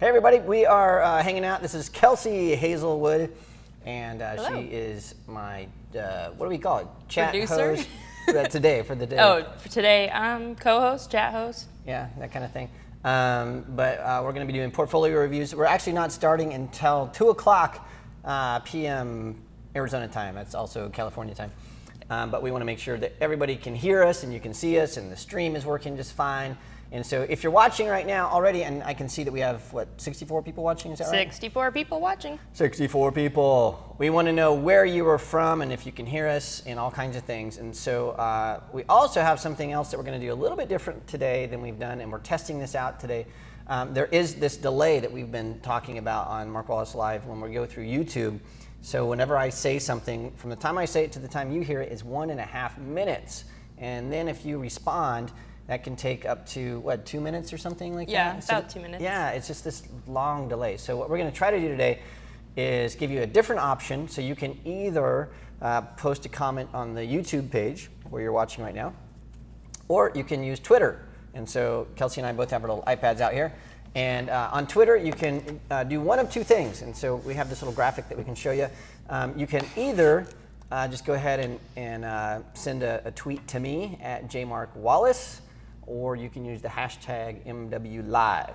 Hey everybody, we are hanging out. This is Kelsey Hazelwood, and she is my, what do we call it? Chat Producer? host today, for the day. Oh, for today, co-host, chat host. Yeah, that kind of thing. But we're going to be doing portfolio reviews. We're actually not starting until 2 o'clock p.m. Arizona time. That's also California time. But we want to make sure that everybody can hear us and you can see us and the stream is working just fine. And so if you're watching right now already, and I can see that we have, 64 people watching, is that right? 64 people watching. 64 people. We want to know where you are from and if you can hear us and all kinds of things. And so we also have something else that we're going to do a little bit different today than we've done, and we're testing this out today. There is this delay that we've been talking about on Mark Wallace Live when we go through YouTube. So whenever I say something, from the time I say it to the time you hear it is 1.5 minutes. And then if you respond, that can take up to, 2 minutes or something like that? Yeah, about 2 minutes. Yeah, it's just this long delay. So what we're going to try to do today is give you a different option. So you can either post a comment on the YouTube page where you're watching right now, or you can use Twitter. And so Kelsey and I both have our little iPads out here. And on Twitter, you can do one of two things. And so we have this little graphic that we can show you. You can either just go ahead and send a tweet to me at jmarkwallace, or you can use the hashtag MWLive.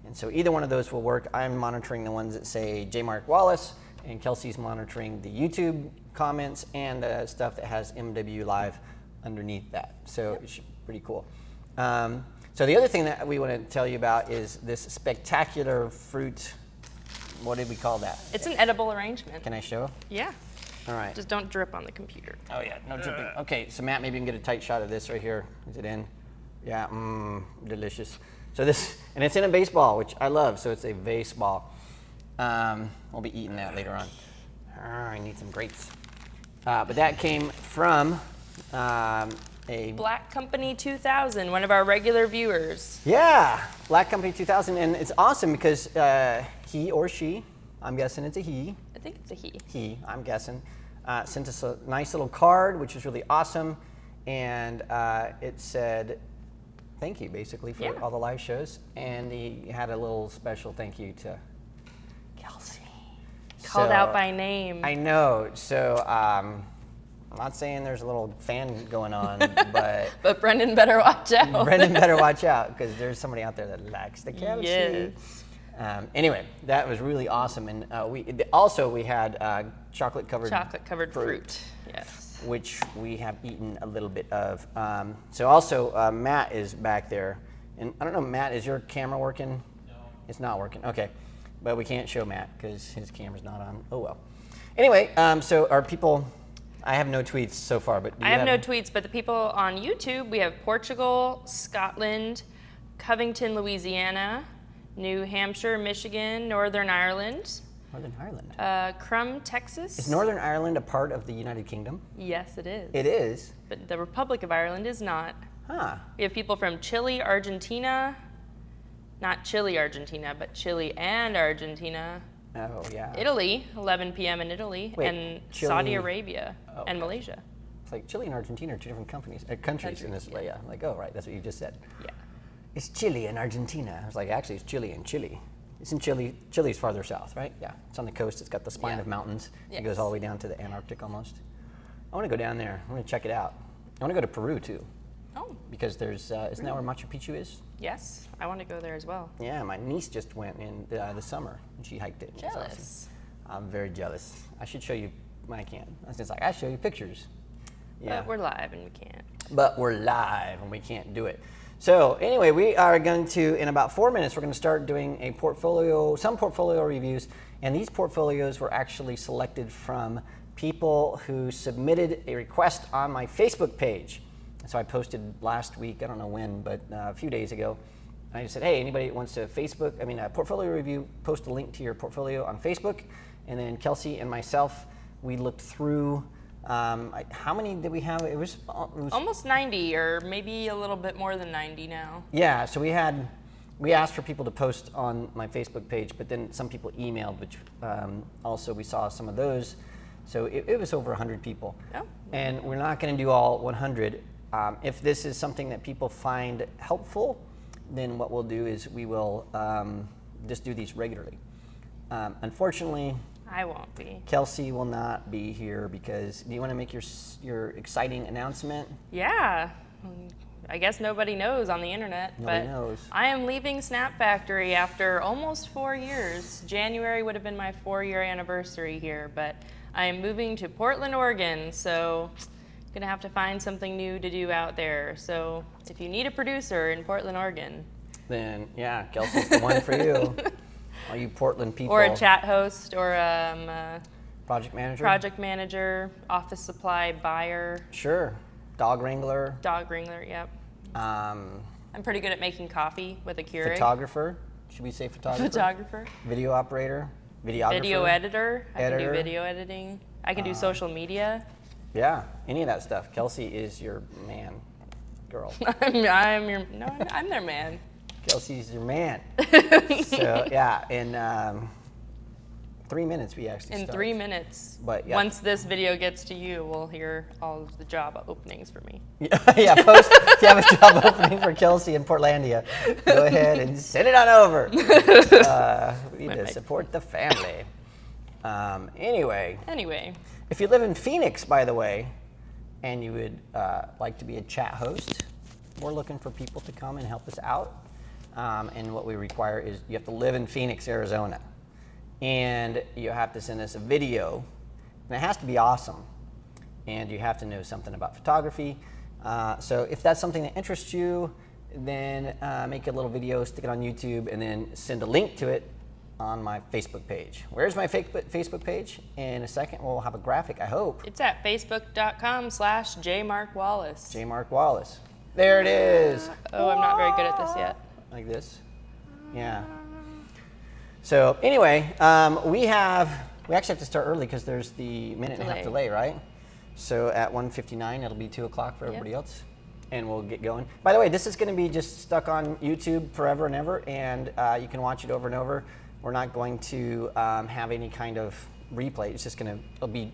And so either one of those will work. I'm monitoring the ones that say jmarkwallace, and Kelsey's monitoring the YouTube comments and the stuff that has MWLive underneath that. So it's pretty cool. So the other thing that we want to tell you about is this spectacular fruit. What did we call that? It's an edible arrangement. Can I show? Yeah. All right. Just don't drip on the computer. Oh yeah, no dripping. Okay, so Matt, maybe you can get a tight shot of this right here. Is it in? Yeah, delicious. So this, and it's in a baseball, which I love, so it's a vase ball. We'll be eating that later on. I need some grapes. But that came from a... Black Company 2000, one of our regular viewers. Yeah, Black Company 2000, and it's awesome because he or she, I'm guessing it's a he. I think it's a he. He, I'm guessing, sent us a nice little card, which is really awesome, and it said, thank you, basically, for all the live shows. And he had a little special thank you to Kelsey. Called out by name. I know. So I'm not saying there's a little fan going on, but... But Brendan better watch out. Brendan better watch out, because there's somebody out there that likes the Kelsey. Yes. Anyway, that was really awesome. And we had chocolate-covered fruit. Yes. Which we have eaten a little bit of. So also, Matt is back there. And I don't know, Matt, is your camera working? No. It's not working, okay. But we can't show Matt because his camera's not on. Oh well. Anyway, so our people, I have no tweets so far, but I have no tweets, but the people on YouTube, we have Portugal, Scotland, Covington, Louisiana, New Hampshire, Michigan, Northern Ireland. Northern Ireland. Crum, Texas. Is Northern Ireland a part of the United Kingdom? Yes, it is. It is? But the Republic of Ireland is not. Huh. We have people from Chile, Argentina, not Chile, Argentina, but Chile and Argentina. Oh, yeah. Italy, 11 p.m. in Italy, Wait, and Chile, Saudi Arabia and Malaysia. It's like Chile and Argentina are two different countries in this way. Yeah. Like, oh, right, that's what you just said. Yeah. It's Chile and Argentina. I was like, actually, it's Chile and Chile. It's in Chile. Chile's farther south, right? Yeah. It's on the coast. It's got the spine of mountains. Yes. It goes all the way down to the Antarctic almost. I want to go down there. I want to check it out. I want to go to Peru too. Oh. Because there's, isn't that where Machu Picchu is? Yes. I want to go there as well. Yeah. My niece just went in the summer and she hiked it. Jealous. Awesome. I'm very jealous. I should show you when I can. I was just like, I show you pictures. Yeah. But we're live and we can't. But we're live and we can't do it. So anyway, we are going to, in about 4 minutes, we're going to start doing some portfolio reviews. And these portfolios were actually selected from people who submitted a request on my Facebook page. So I posted last week, I don't know when, but a few days ago. I just said, hey, anybody that wants to portfolio review, post a link to your portfolio on Facebook. And then Kelsey and myself, we looked through, how many did we have? It was almost 90, or maybe a little bit more than 90 now. Yeah, so we asked for people to post on my Facebook page, but then some people emailed, which also we saw some of those. So it was over 100 people. Oh. And we're not going to do all 100. If this is something that people find helpful, then what we'll do is we will just do these regularly. Unfortunately, I won't be. Kelsey will not be here because, do you want to make your exciting announcement? Yeah. I guess nobody knows on the internet. Nobody but knows. I am leaving Snap Factory after almost 4 years. January would have been my 4-year anniversary here, but I am moving to Portland, Oregon, so gonna have to find something new to do out there. So if you need a producer in Portland, Oregon, Then yeah, Kelsey's the one for you. All you Portland people. or a chat host, or Project manager. project manager, office supply buyer, Sure. Dog wrangler. dog wrangler. Yep. I'm pretty good at making coffee with a Keurig. Photographer. Should we say photographer? Photographer. Video operator. Videographer. Video editor. I can do Editor. video editing. I can do social media. Yeah, any of that stuff. Kelsey is your man, girl. I'm their man. Kelsey's your man. So yeah, in 3 minutes we actually In start. 3 minutes. But, yeah. Once this video gets to you, we'll hear all of the job openings for me. Yeah, post if you have a job opening for Kelsey in Portlandia, go ahead and send it on over. We need to support the family. Anyway, if you live in Phoenix, by the way, and you would like to be a chat host, we're looking for people to come and help us out. And what we require is you have to live in Phoenix, Arizona. And you have to send us a video. And it has to be awesome. And you have to know something about photography. So if that's something that interests you, then make a little video, stick it on YouTube, and then send a link to it on my Facebook page. Where's my Facebook page? In a second, we'll have a graphic, I hope. It's at facebook.com/jmarkwallace. J. Mark Wallace. There it is. Oh, I'm not very good at this yet. Like this. Yeah. So anyway, we actually have to start early because there's the minute and a half delay, right? So at 1:59, it'll be 2 o'clock for everybody else, and we'll get going. By the way, this is going to be just stuck on YouTube forever and ever, and you can watch it over and over. We're not going to have any kind of replay. It's just it'll be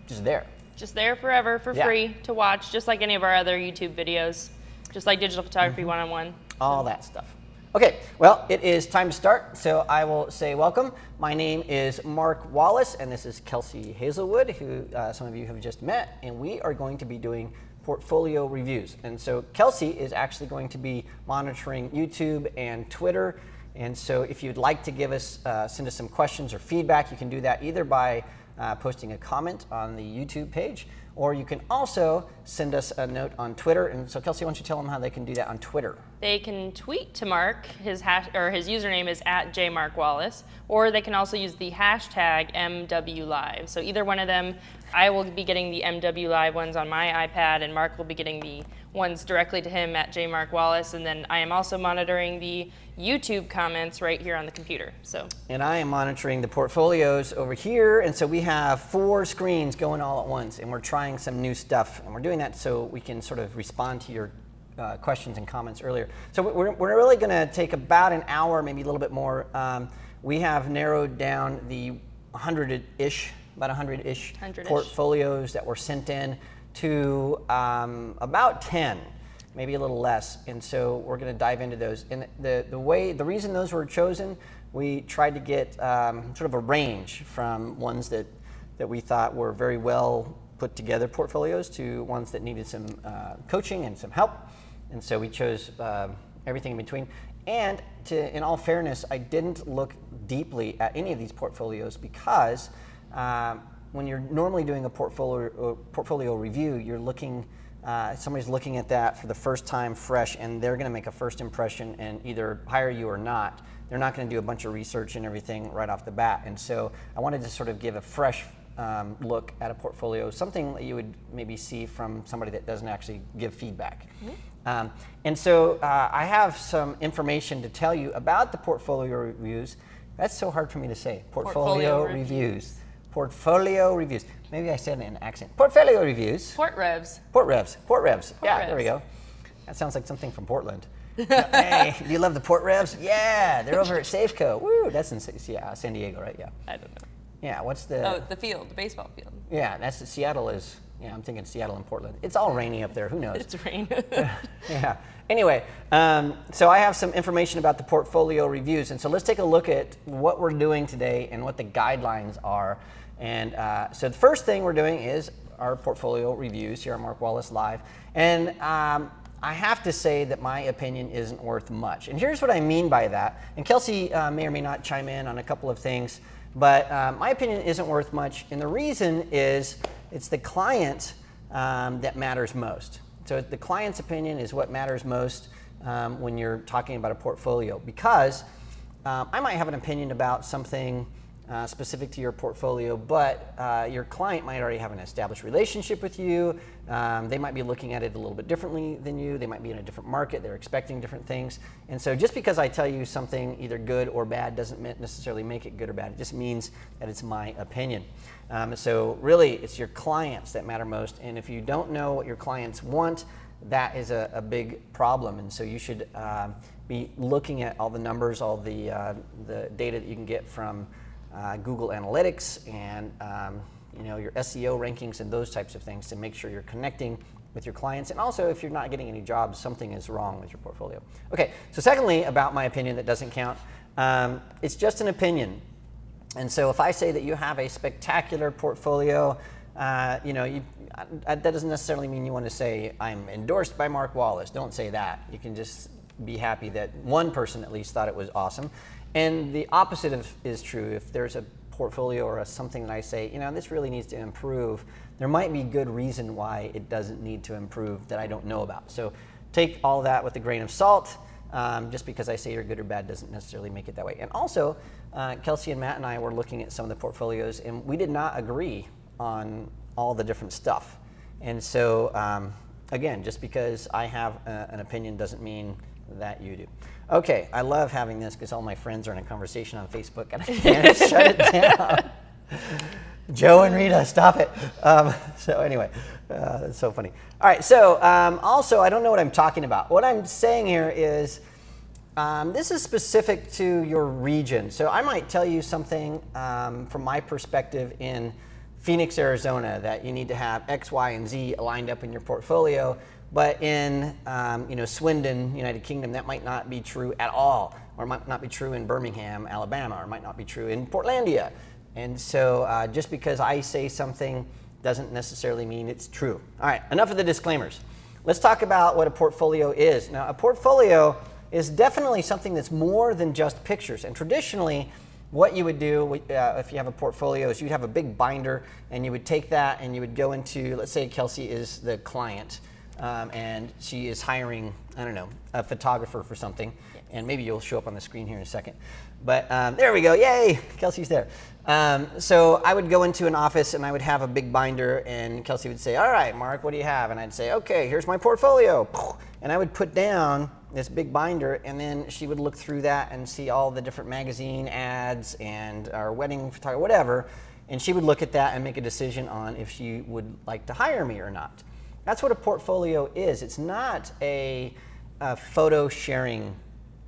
just there. Just there forever for free to watch, just like any of our other YouTube videos, just like Digital Photography 101. All that stuff. Okay, well, it is time to start, so I will say welcome. My name is Mark Wallace, and this is Kelsey Hazelwood, who some of you have just met, and we are going to be doing portfolio reviews. And so Kelsey is actually going to be monitoring YouTube and Twitter, and so if you'd like to give us, send us some questions or feedback, you can do that either by posting a comment on the YouTube page, or you can also send us a note on Twitter. And so Kelsey, why don't you tell them how they can do that on Twitter? They can tweet to Mark. His username is @jmarkwallace, or they can also use the hashtag MWLive. So either one of them, I will be getting the MWLive ones on my iPad, and Mark will be getting the ones directly to him @jmarkwallace. And then I am also monitoring the YouTube comments right here on the computer. And I am monitoring the portfolios over here, and so we have 4 screens going all at once, and we're trying some new stuff, and we're doing that so we can sort of respond to your questions and comments earlier. So we're really going to take about an hour, maybe a little bit more. We have narrowed down the 100-ish portfolios that were sent in to about 10, maybe a little less. And so we're going to dive into those. And the reason those were chosen, we tried to get sort of a range from ones that we thought were very well put together portfolios to ones that needed some coaching and some help. And so we chose everything in between. And in all fairness, I didn't look deeply at any of these portfolios because when you're normally doing a portfolio review, you're looking, somebody's looking at that for the first time fresh, and they're going to make a first impression and either hire you or not. They're not going to do a bunch of research and everything right off the bat. And so I wanted to sort of give a fresh look at a portfolio, something that you would maybe see from somebody that doesn't actually give feedback. And so I have some information to tell you about the portfolio reviews. That's so hard for me to say. Portfolio reviews. Portfolio reviews. Maybe I said it in an accent. Portfolio reviews. Port revs. Yeah, there we go. That sounds like something from Portland. Hey, do you love the port revs? Yeah, they're over at Safeco. Woo, that's in San Diego, right? Yeah. I don't know. Yeah, what's the... Oh, the field, the baseball field. Yeah, that's Seattle is Yeah, I'm thinking Seattle and Portland. It's all rainy up there. Who knows? It's rain. Yeah. Anyway, so I have some information about the portfolio reviews. And so let's take a look at what we're doing today and what the guidelines are. And so the first thing we're doing is our portfolio reviews here on Mark Wallace Live. And I have to say that my opinion isn't worth much. And here's what I mean by that. And Kelsey may or may not chime in on a couple of things, but my opinion isn't worth much. And the reason is it's the client that matters most. So the client's opinion is what matters most when you're talking about a portfolio, because I might have an opinion about something specific to your portfolio, but your client might already have an established relationship with you. They might be looking at it a little bit differently than you. They might be in a different market. They're expecting different things. And so just because I tell you something either good or bad doesn't necessarily make it good or bad. It just means that it's my opinion. So really, it's your clients that matter most. And if you don't know what your clients want, that is a big problem. And so you should be looking at all the numbers, all the data that you can get from Google Analytics and your SEO rankings and those types of things to make sure you're connecting with your clients. And also, if you're not getting any jobs, something is wrong with your portfolio. Okay, so secondly, about my opinion that doesn't count, it's just an opinion. And so if I say that you have a spectacular portfolio, that doesn't necessarily mean you want to say, I'm endorsed by Mark Wallace. Don't say that. You can just be happy that one person at least thought it was awesome. And the opposite is true. If there's a portfolio or something that I say, this really needs to improve, there might be good reason why it doesn't need to improve that I don't know about. So take all that with a grain of salt. Just because I say you're good or bad doesn't necessarily make it that way. And also, Kelsey and Matt and I were looking at some of the portfolios, and we did not agree on all the different stuff. And so, again, just because I have an opinion doesn't mean that you do. Okay, I love having this because all my friends are in a conversation on Facebook and I can't shut it down. Joe and Rita, stop it. So anyway, that's so funny. All right, so also, I don't know what I'm talking about. What I'm saying here is this is specific to your region. So I might tell you something from my perspective in Phoenix, Arizona, that you need to have X, Y, and Z aligned up in your portfolio. But in Swindon, United Kingdom, that might not be true at all, or it might not be true in Birmingham, Alabama, or it might not be true in Portlandia. And so just because I say something doesn't necessarily mean it's true. All right, enough of the disclaimers. Let's talk about what a portfolio is. Now, a portfolio is definitely something that's more than just pictures. And traditionally, what you would do if you have a portfolio is you'd have a big binder, and you would take that and you would go into, let's say Kelsey is the client, and she is hiring, a photographer for something. And maybe you'll show up on the screen here in a second. But there we go, yay, Kelsey's there. So I would go into an office and I would have a big binder, and Kelsey would say, all right, Mark, what do you have? And I'd say, okay, here's my portfolio. And I would put down this big binder, and then she would look through that and see all the different magazine ads and our wedding photography, whatever. And she would look at that and make a decision on if she would like to hire me or not. That's what a portfolio is. It's not a photo sharing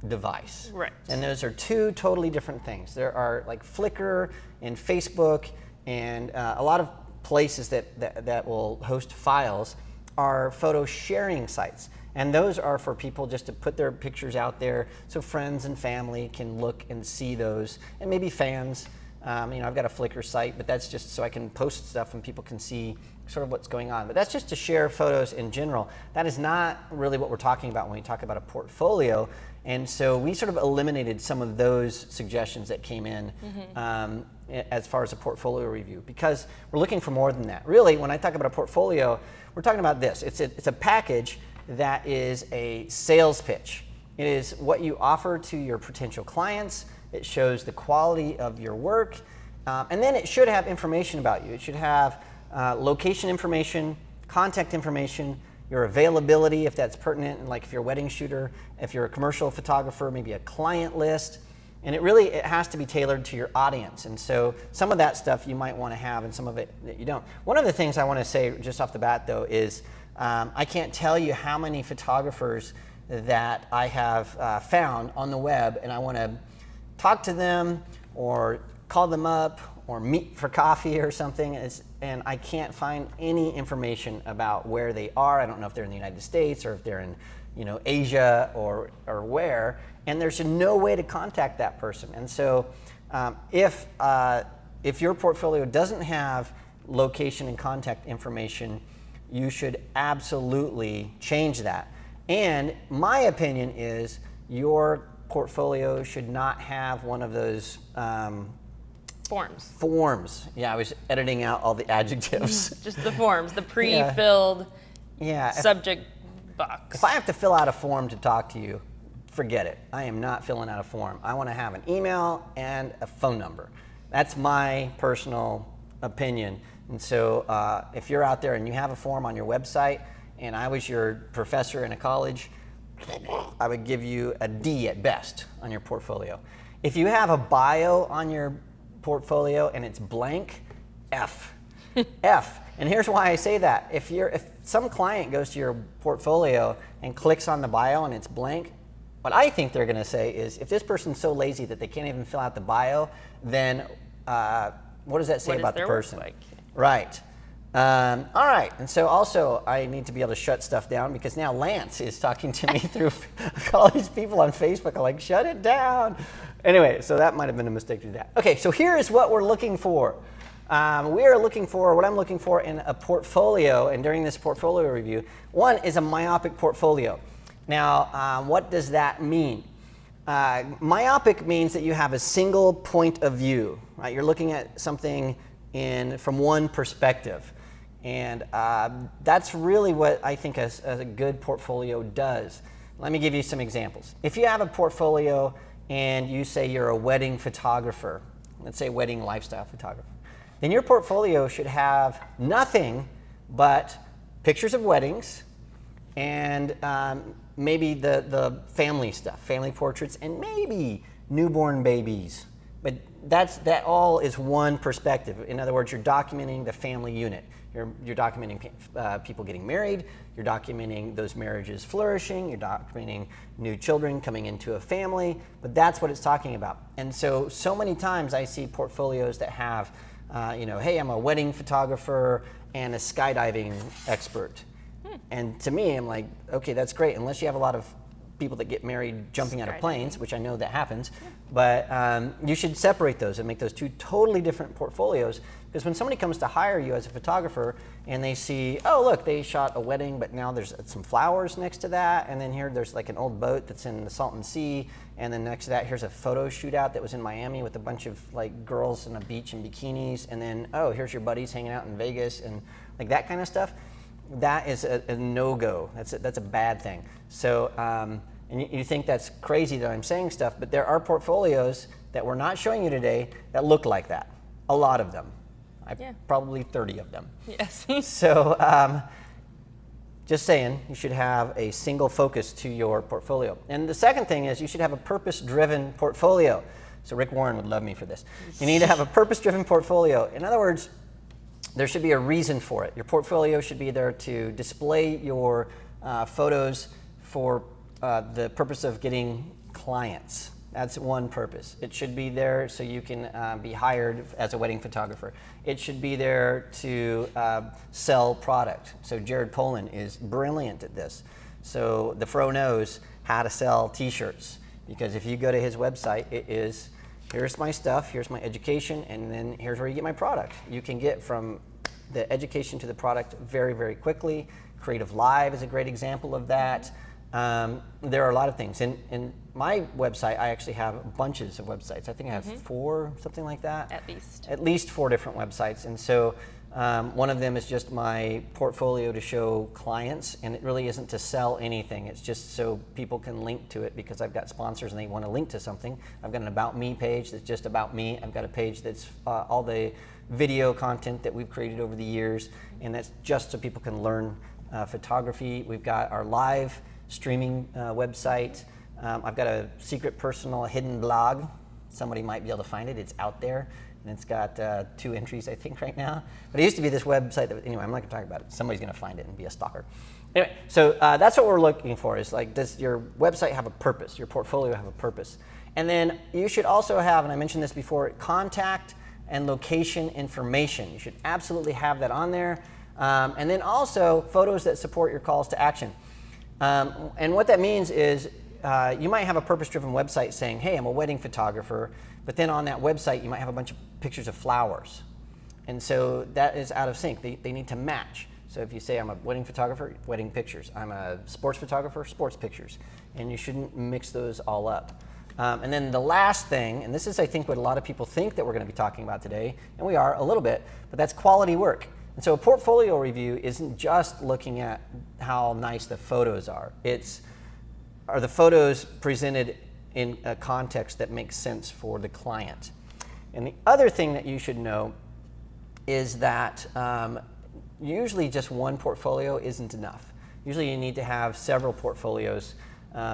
device. Right. And those are two totally different things. There are like Flickr and Facebook and a lot of places that will host files are photo sharing sites. And those are for people just to put their pictures out there so friends and family can look and see those, and maybe fans. I've got a Flickr site, but that's just so I can post stuff and people can see sort of what's going on. But that's just to share photos in general. That is not really what we're talking about when we talk about a portfolio. And so we sort of eliminated some of those suggestions that came in as far as a portfolio review, because we're looking for more than that. Really, when I talk about a portfolio, we're talking about this. It's a package that is a sales pitch. It is what you offer to your potential clients. It shows the quality of your work. And then it should have information about you. It should have location information, contact information, your availability if that's pertinent, like if you're a wedding shooter, if you're a commercial photographer, maybe a client list. And it has to be tailored to your audience. And so some of that stuff you might want to have and some of it that you don't. One of the things I want to say just off the bat though is I can't tell you how many photographers that I have found on the web, and I want to talk to them or call them up or meet for coffee or something, and I can't find any information about where they are. I don't know if they're in the United States or if they're in, Asia or where, and there's no way to contact that person. And so if your portfolio doesn't have location and contact information, you should absolutely change that. And my opinion is your portfolio should not have one of those forms. Yeah, I was editing out all the adjectives. Just the forms, the pre-filled subject box. If I have to fill out a form to talk to you, forget it. I am not filling out a form. I want to have an email and a phone number. That's my personal opinion. And so if you're out there and you have a form on your website, and I was your professor in a college, I would give you a D at best on your portfolio. If you have a bio on your portfolio and it's blank, F. F. And here's why I say that. If some client goes to your portfolio and clicks on the bio and it's blank, what I think they're going to say is, if this person's so lazy that they can't even fill out the bio, then what does that say about the person? Like? Right. All right. And so also I need to be able to shut stuff down, because now Lance is talking to me through all these people on Facebook. I'm like, shut it down. Anyway, so that might have been a mistake to do that. Okay, so here is what we're looking for. What I'm looking for in a portfolio, and during this portfolio review, one is a myopic portfolio. Now, what does that mean? Myopic means that you have a single point of view, right? You're looking at something from one perspective. And that's really what I think a good portfolio does. Let me give you some examples. If you have a portfolio and you say you're a wedding photographer, let's say wedding lifestyle photographer, then your portfolio should have nothing but pictures of weddings and maybe the family stuff, family portraits, and maybe newborn babies. But that all is one perspective. In other words, you're documenting the family unit. You're documenting people getting married. You're documenting those marriages flourishing. You're documenting new children coming into a family. But that's what it's talking about. And so many times I see portfolios that have, hey, I'm a wedding photographer and a skydiving expert. And to me, I'm like, okay, that's great, unless you have a lot of people that get married jumping out of planes, which I know that happens. But you should separate those and make those two totally different portfolios, because when somebody comes to hire you as a photographer and they see, oh, look, they shot a wedding, but now there's some flowers next to that, and then here there's like an old boat that's in the Salton Sea, and then next to that here's a photo shootout that was in Miami with a bunch of like girls on a beach in bikinis, and then, oh, here's your buddies hanging out in Vegas, and like that kind of stuff. That is a no-go. That's a bad thing. So, and you think that's crazy that I'm saying stuff, but there are portfolios that we're not showing you today that look like that. A lot of them. Probably 30 of them. Yes. So, just saying, you should have a single focus to your portfolio. And the second thing is you should have a purpose-driven portfolio. So Rick Warren would love me for this. You need to have a purpose-driven portfolio. In other words, there should be a reason for it. Your portfolio should be there to display your photos for the purpose of getting clients. That's one purpose. It should be there so you can be hired as a wedding photographer. It should be there to sell product. So Jared Polin is brilliant at this. So the Fro knows how to sell t-shirts, because if you go to his website, it is, here's my stuff, here's my education, and then here's where you get my product. You can get from the education to the product very, very quickly. Creative Live is a great example of that. There are a lot of things. In my website, I actually have bunches of websites. I think I have 4, something like that. At least 4 different websites. And so one of them is just my portfolio to show clients, and it really isn't to sell anything. It's just so people can link to it, because I've got sponsors and they want to link to something. I've got an About Me page that's just about me. I've got a page that's all the video content that we've created over the years, and that's just so people can learn photography. We've got our live streaming website. I've got a secret, personal, hidden blog. Somebody might be able to find it. It's out there, and it's got 2 entries, I think, right now. But it used to be this website that, anyway, I'm not going to talk about it. Somebody's going to find it and be a stalker. Anyway, so that's what we're looking for, is like, does your website have a purpose? Your portfolio have a purpose? And then you should also have, and I mentioned this before, contact and location information. You should absolutely have that on there. And then also photos that support your calls to action. And what that means is you might have a purpose-driven website saying, hey, I'm a wedding photographer, but then on that website you might have a bunch of pictures of flowers. And so that is out of sync. They need to match. So if you say I'm a wedding photographer, wedding pictures. I'm a sports photographer, sports pictures. And you shouldn't mix those all up. And then the last thing, and this is I think what a lot of people think that we're going to be talking about today, and we are a little bit, but that's quality work. And so a portfolio review isn't just looking at how nice the photos are. Are the photos presented in a context that makes sense for the client? And the other thing that you should know is that usually just one portfolio isn't enough. Usually you need to have several portfolios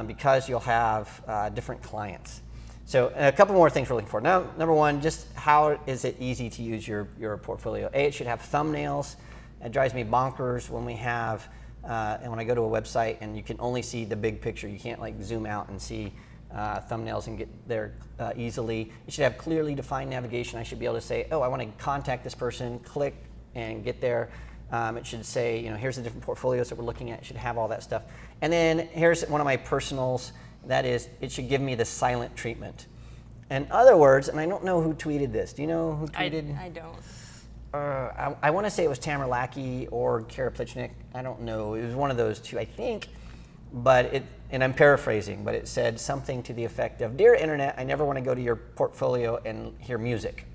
because you'll have different clients. So a couple more things we're looking for. Now, number one, just how is it easy to use your portfolio? It should have thumbnails. It drives me bonkers when we have, and when I go to a website and you can only see the big picture. You can't like zoom out and see thumbnails and get there easily. It should have clearly defined navigation. I should be able to say, oh, I want to contact this person, click and get there. It should say, here's the different portfolios that we're looking at. It should have all that stuff. And then here's one of my personals. That is, it should give me the silent treatment. In other words, and I don't know who tweeted this. Do you know who tweeted? I don't. I want to say it was Tamara Lackey or Kara Plichnik. I don't know. It was one of those two, I think. But and I'm paraphrasing, but it said something to the effect of, Dear Internet, I never want to go to your portfolio and hear music.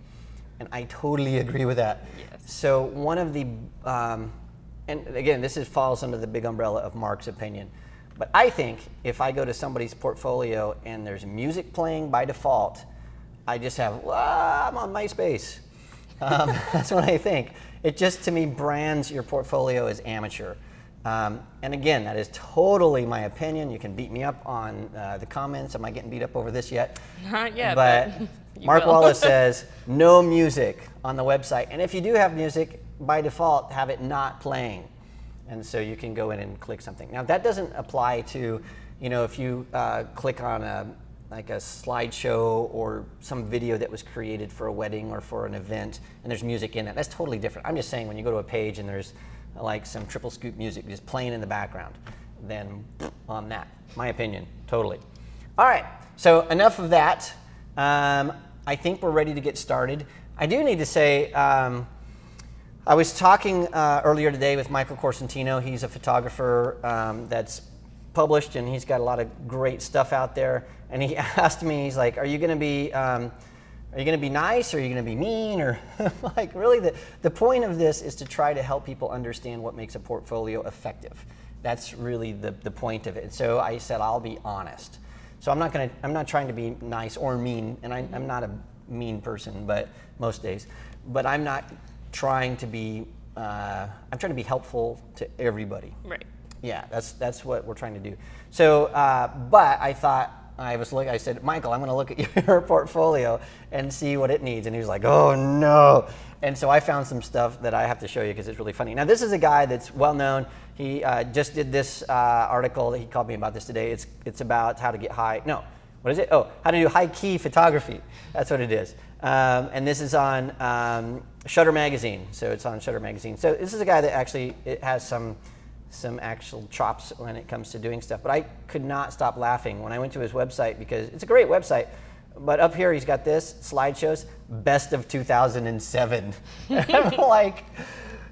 And I totally agree with that. Yes. So one of the, and again, this falls under the big umbrella of Mark's opinion. But I think if I go to somebody's portfolio and there's music playing by default, I just have, I'm on MySpace. That's what I think. It just, to me, brands your portfolio as amateur. And again, that is totally my opinion. You can beat me up on the comments. Am I getting beat up over this yet? Not yet, but Mark Wallace says no music on the website. And if you do have music, by default, have it not playing. And so you can go in and click something. Now that doesn't apply to, if you click on a slideshow or some video that was created for a wedding or for an event and there's music in it. That's totally different. I'm just saying when you go to a page and there's like some triple scoop music just playing in the background, then on that. My opinion, totally. All right, so enough of that. I think we're ready to get started. I do need to say, I was talking earlier today with Michael Corsentino. He's a photographer that's published, and he's got a lot of great stuff out there. And he asked me, he's like, "Are you going to be nice, or are you going to be mean?" Or like, really, the point of this is to try to help people understand what makes a portfolio effective. That's really the point of it. And so I said, I'll be honest. So I'm not trying to be nice or mean, and I'm not a mean person, but most days. But I'm not trying to be, I'm trying to be helpful to everybody. Right. Yeah, that's what we're trying to do. So, but I thought, I said, Michael, I'm going to look at your portfolio and see what it needs. And he was like, oh no. And so I found some stuff that I have to show you because it's really funny. Now this is a guy that's well known. He just did this article. He called me about this today. It's about how to get what is it? Oh, how to do high key photography. That's what it is. And this is on Shutter Magazine. So it's on Shutter Magazine. So this is a guy that actually has some actual chops when it comes to doing stuff. But I could not stop laughing when I went to his website because it's a great website. But up here he's got this, slideshows, best of 2007. I'm like,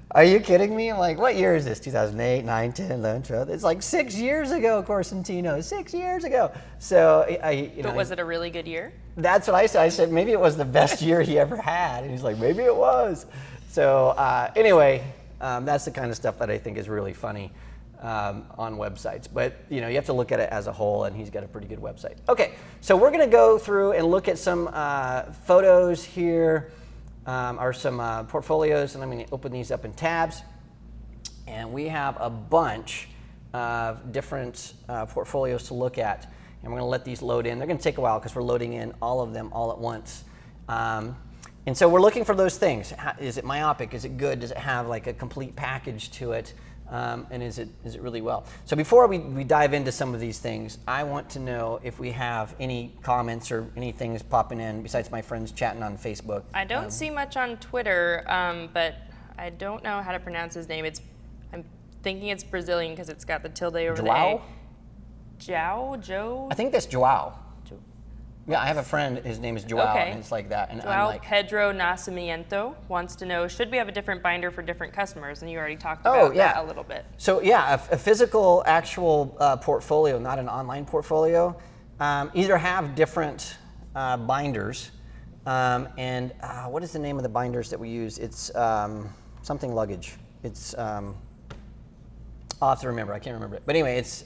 are you kidding me? I'm like, what year is this? 2008, 9, 10, 11, 12. It's like 6 years ago, Corsentino, 6 years ago. So But was it a really good year? That's what I said. I said maybe it was the best year he ever had. And he's like, maybe it was. So anyway, that's the kind of stuff that I think is really funny on websites. But you have to look at it as a whole, and he's got a pretty good website. Okay, so we're going to go through and look at some photos here, or some portfolios, and I'm going to open these up in tabs. And we have a bunch of different portfolios to look at. And we're going to let these load in. They're going to take a while because we're loading in all of them all at once. And so we're looking for those things. Is it myopic? Is it good? Does it have like a complete package to it? and is it really well? So before we dive into some of these things, I want to know if we have any comments or any things popping in besides my friends chatting on Facebook. I don't see much on Twitter, but I don't know how to pronounce his name. I'm thinking it's Brazilian because it's got the tilde over the A. Joe? I think that's Joao. Yeah, I have a friend, his name is Joao, and it's like that. And Joao Pedro Nascimento wants to know, should we have a different binder for different customers? And you already talked about that a little bit. So yeah, a physical, actual portfolio, not an online portfolio, either have different binders, and what is the name of the binders that we use? It's something luggage. It's, I'll have to remember, I can't remember it. But anyway, it's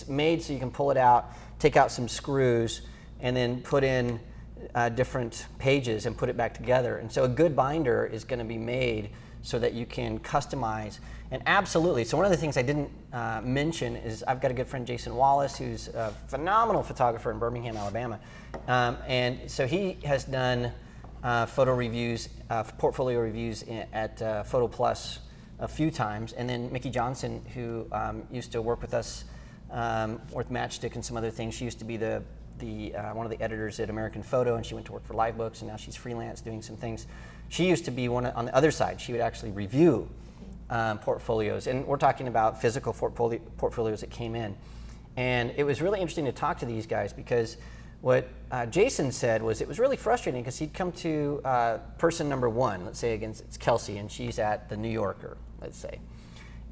made so you can pull it out, take out some screws, and then put in different pages and put it back together. And so a good binder is going to be made so that you can customize. And absolutely, so one of the things I didn't mention is I've got a good friend, Jason Wallace, who's a phenomenal photographer in Birmingham, Alabama. And so he has done photo reviews, portfolio reviews at Photo Plus a few times. And then Mickey Johnson, who used to work with us with Matchstick and some other things. She used to be the one of the editors at American Photo, and she went to work for Livebooks, and now she's freelance doing some things. She used to be one on the other side. She would actually review portfolios, and we're talking about physical portfolios that came in. And it was really interesting to talk to these guys because what Jason said was it was really frustrating because he'd come to person number one, let's say it's Kelsey, and she's at the New Yorker, let's say.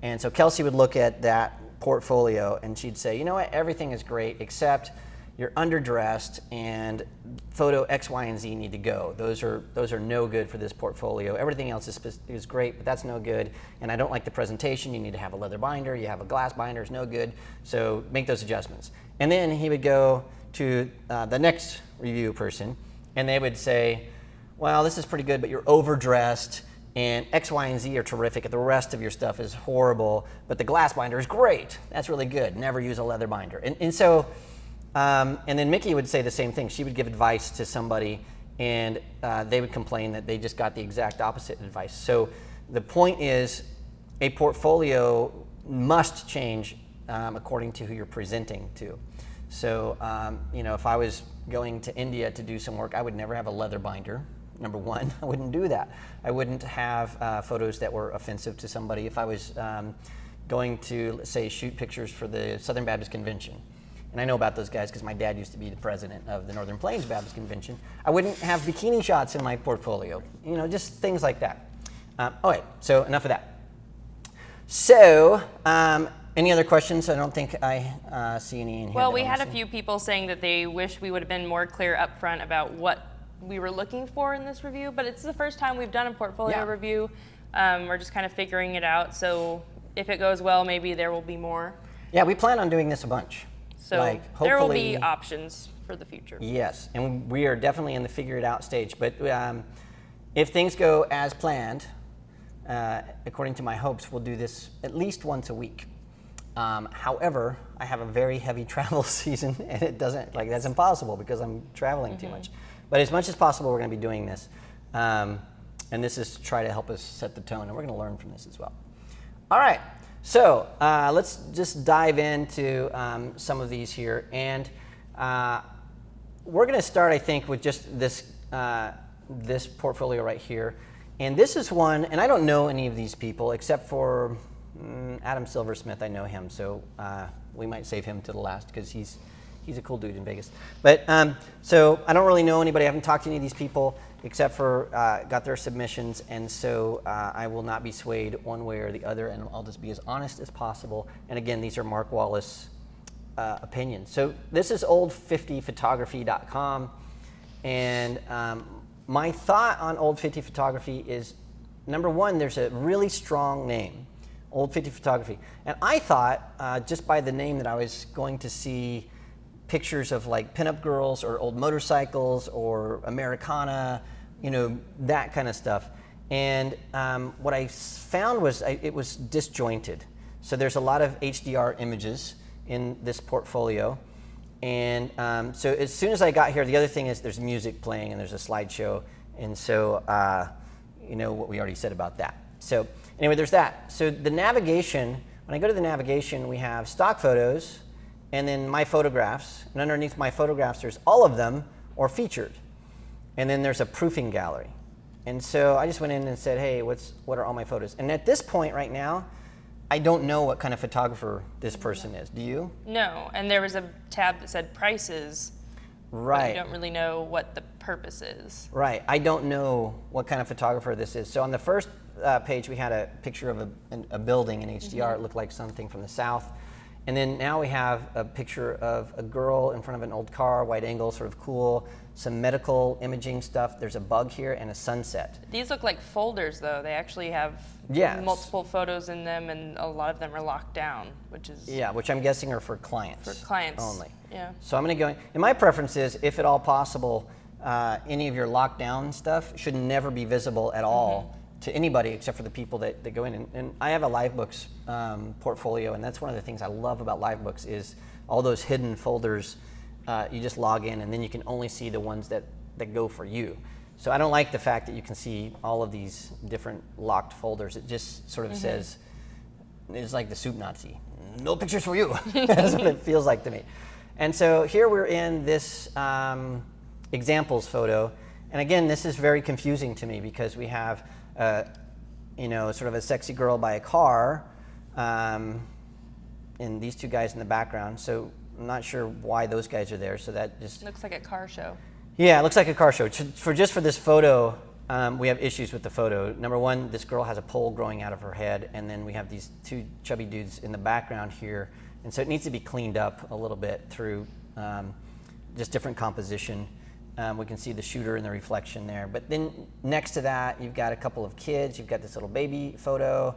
And so Kelsey would look at that portfolio and she'd say, you know what, everything is great except you're underdressed and photo X, Y, and Z need to go. Those are no good for this portfolio. Everything else is great, but that's no good. And I don't like the presentation. You need to have a leather binder. You have a glass binder. It's no good. So make those adjustments. And then he would go to the next review person, and they would say, well, this is pretty good, but you're overdressed. And X, Y, and Z are terrific. The rest of your stuff is horrible, but the glass binder is great. That's really good. Never use a leather binder. And so, and then Mickey would say the same thing. She would give advice to somebody, and they would complain that they just got the exact opposite advice. So the point is, a portfolio must change according to who you're presenting to. So, if I was going to India to do some work, I would never have a leather binder. Number one, I wouldn't do that. I wouldn't have photos that were offensive to somebody. If I was going to, let's say, shoot pictures for the Southern Baptist Convention, and I know about those guys because my dad used to be the president of the Northern Plains Baptist Convention, I wouldn't have bikini shots in my portfolio. Just things like that. Okay, so enough of that. So, any other questions? I don't think I see any in here. Well, we had a few people saying that they wish we would have been more clear up front about what we were looking for in this review, but it's the first time we've done a portfolio review. We're just kind of figuring it out. So if it goes well, maybe there will be more. Yeah, we plan on doing this a bunch. So there will be options for the future. Yes, and we are definitely in the figure it out stage. But if things go as planned, according to my hopes, we'll do this at least once a week. However, I have a very heavy travel season, and it doesn't, that's impossible because I'm traveling too much. But as much as possible, we're going to be doing this. And this is to try to help us set the tone, and we're going to learn from this as well. All right, so let's just dive into some of these here. And we're going to start, I think, with just this, this portfolio right here. And this is one, and I don't know any of these people except for Adam Silversmith. I know him, so we might save him to the last because he's a cool dude in Vegas. But so I don't really know anybody. I haven't talked to any of these people except for got their submissions, and so I will not be swayed one way or the other, and I'll just be as honest as possible. And again, these are Mark Wallace opinions. So this is old50photography.com, and my thought on Old 50 Photography is, number one, there's a really strong name, Old 50 Photography. And I thought, just by the name, that I was going to see pictures of pinup girls or old motorcycles or Americana, that kind of stuff. And what I found was it was disjointed. So there's a lot of HDR images in this portfolio. And so as soon as I got here, the other thing is there's music playing and there's a slideshow. And so, what we already said about that. So anyway, there's that. So the navigation, when I go to the navigation, we have stock photos and then my photographs. And underneath my photographs, there's all of them or featured. And then there's a proofing gallery. And so I just went in and said, hey, what are all my photos? And at this point right now, I don't know what kind of photographer this person is. Do you? No, and there was a tab that said prices. Right. But you don't really know what the purpose is. Right. I don't know what kind of photographer this is. So on the first page, we had a picture of a building in HDR. It looked like something from the South. And then now we have a picture of a girl in front of an old car, wide angle, sort of cool, some medical imaging stuff. There's a bug here and a sunset. These look like folders, though. They actually have multiple photos in them, and a lot of them are locked down, which is... Yeah, which I'm guessing are for clients. For clients. Only. Yeah. So I'm going to go in. And my preference is, if at all possible, any of your locked down stuff should never be visible at all to anybody except for the people that go in. And I have a LiveBooks portfolio, and that's one of the things I love about LiveBooks is all those hidden folders. You just log in, and then you can only see the ones that go for you. So I don't like the fact that you can see all of these different locked folders. It just sort of says, it's like the soup Nazi. No pictures for you. That's what it feels like to me. And so here we're in this examples photo. And again, this is very confusing to me because we have, sort of a sexy girl by a car, and these two guys in the background. So I'm not sure why those guys are there. So that just looks like a car show. Yeah, it looks like a car show. For this photo, we have issues with the photo. Number one, this girl has a pole growing out of her head, and then we have these two chubby dudes in the background here. And so it needs to be cleaned up a little bit through just different composition. We can see the shooter in the reflection there. But then next to that, you've got a couple of kids. You've got this little baby photo.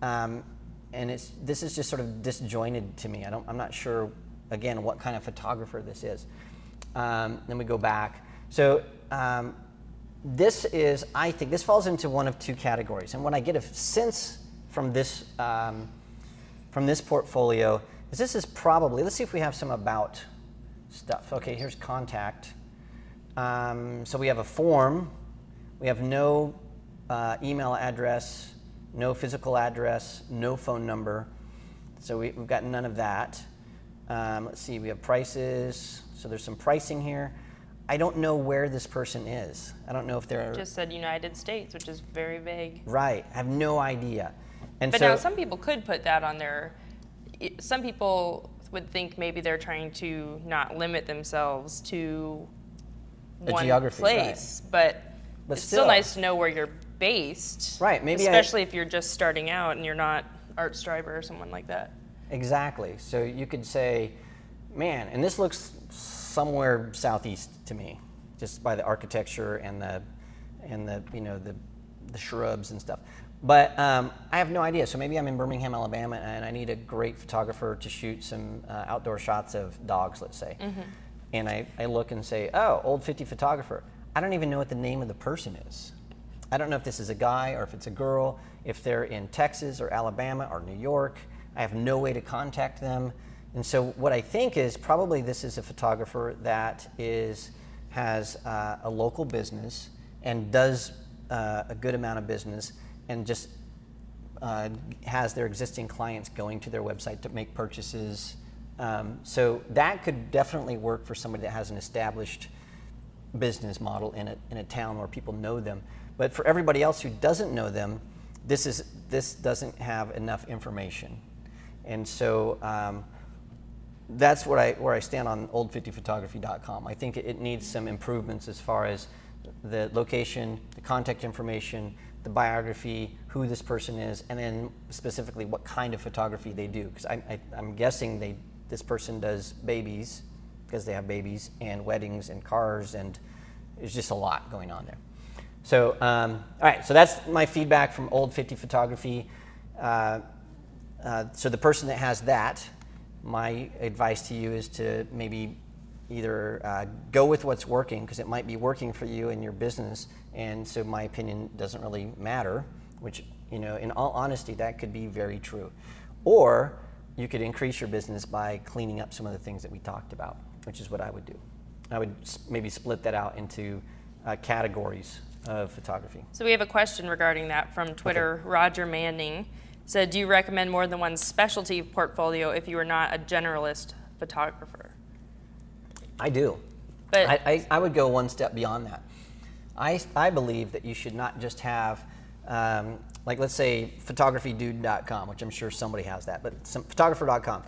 And this is just sort of disjointed to me. I'm not sure, again, what kind of photographer this is. Then we go back. So I think this falls into one of two categories. And what I get a sense from this portfolio is this is probably, let's see if we have some about stuff. Okay, here's contact. So we have a form. We have no email address, no physical address, no phone number. So we've got none of that. Let's see, we have prices. So there's some pricing here. I don't know where this person is. I don't know if they're... It just said United States, which is very vague. Right, I have no idea. And but so, now some people could put that on their... Some people would think maybe they're trying to not limit themselves to one geography, place, right. but it's still nice to know where you're based. Right, maybe especially if you're just starting out and you're not Art Stryber or someone like that. Exactly. So you could say, man, and this looks somewhere southeast to me, just by the architecture and the shrubs and stuff. But I have no idea. So maybe I'm in Birmingham, Alabama, and I need a great photographer to shoot some outdoor shots of dogs, let's say. And I look and say, oh, Old 50 photographer. I don't even know what the name of the person is. I don't know if this is a guy or if it's a girl, if they're in Texas or Alabama or New York. I have no way to contact them. And so what I think is probably this is a photographer that has a local business and does a good amount of business and just has their existing clients going to their website to make purchases. So that could definitely work for somebody that has an established business model in a town where people know them. But for everybody else who doesn't know them, this doesn't have enough information. And so that's where I stand on old50photography.com. I think it needs some improvements as far as the location, the contact information, the biography, who this person is, and then specifically what kind of photography they do. Because I'm guessing this person does babies, because they have babies, and weddings and cars, and there's just a lot going on there. So, all right, so that's my feedback from Old 50 Photography. So the person that has that, my advice to you is to maybe either go with what's working, because it might be working for you in your business, and so my opinion doesn't really matter, which, in all honesty, that could be very true. Or you could increase your business by cleaning up some of the things that we talked about, which is what I would do. I would maybe split that out into categories of photography. So we have a question regarding that from Twitter. Okay. Roger Manning said, do you recommend more than one specialty portfolio if you are not a generalist photographer? I do. But I would go one step beyond that. I believe that you should not just have, like let's say photographydude.com, which I'm sure somebody has that, but photographer.com.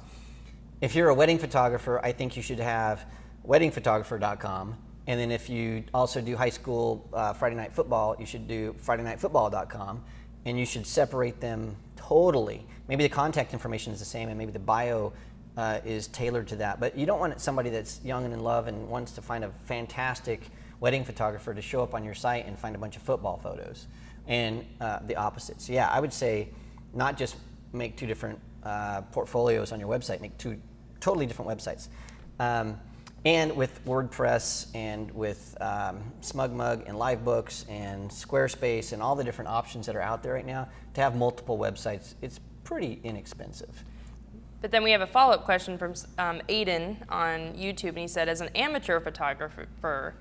If you're a wedding photographer, I think you should have weddingphotographer.com. And then if you also do high school Friday night football, you should do FridayNightFootball.com. And you should separate them totally. Maybe the contact information is the same and maybe the bio is tailored to that. But you don't want somebody that's young and in love and wants to find a fantastic wedding photographer to show up on your site and find a bunch of football photos. And the opposite. So yeah, I would say not just make two different portfolios on your website, make two totally different websites. And with WordPress and with SmugMug and LiveBooks and Squarespace and all the different options that are out there right now, to have multiple websites, it's pretty inexpensive. But then we have a follow-up question from Aiden on YouTube, and he said, as an amateur photographer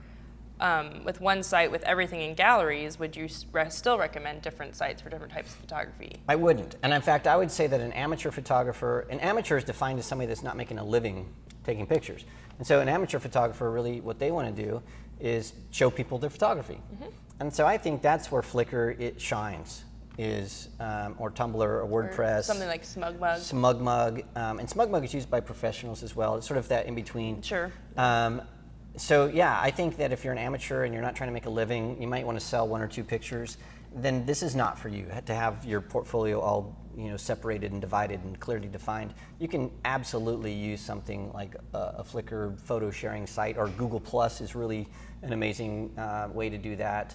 with one site with everything in galleries, would you still recommend different sites for different types of photography? I wouldn't. And in fact, I would say that an amateur photographer, an amateur is defined as somebody that's not making a living taking pictures. And so an amateur photographer, really what they want to do is show people their photography. Mm-hmm. And so I think that's where Flickr, it shines, is, or Tumblr or WordPress. Or something like SmugMug. SmugMug. And SmugMug is used by professionals as well. It's sort of that in between. Sure. So yeah, I think that if you're an amateur and you're not trying to make a living, you might want to sell one or two pictures, then this is not for you. To have your portfolio all separated and divided and clearly defined. You can absolutely use something like a Flickr photo sharing site, or Google Plus is really an amazing way to do that.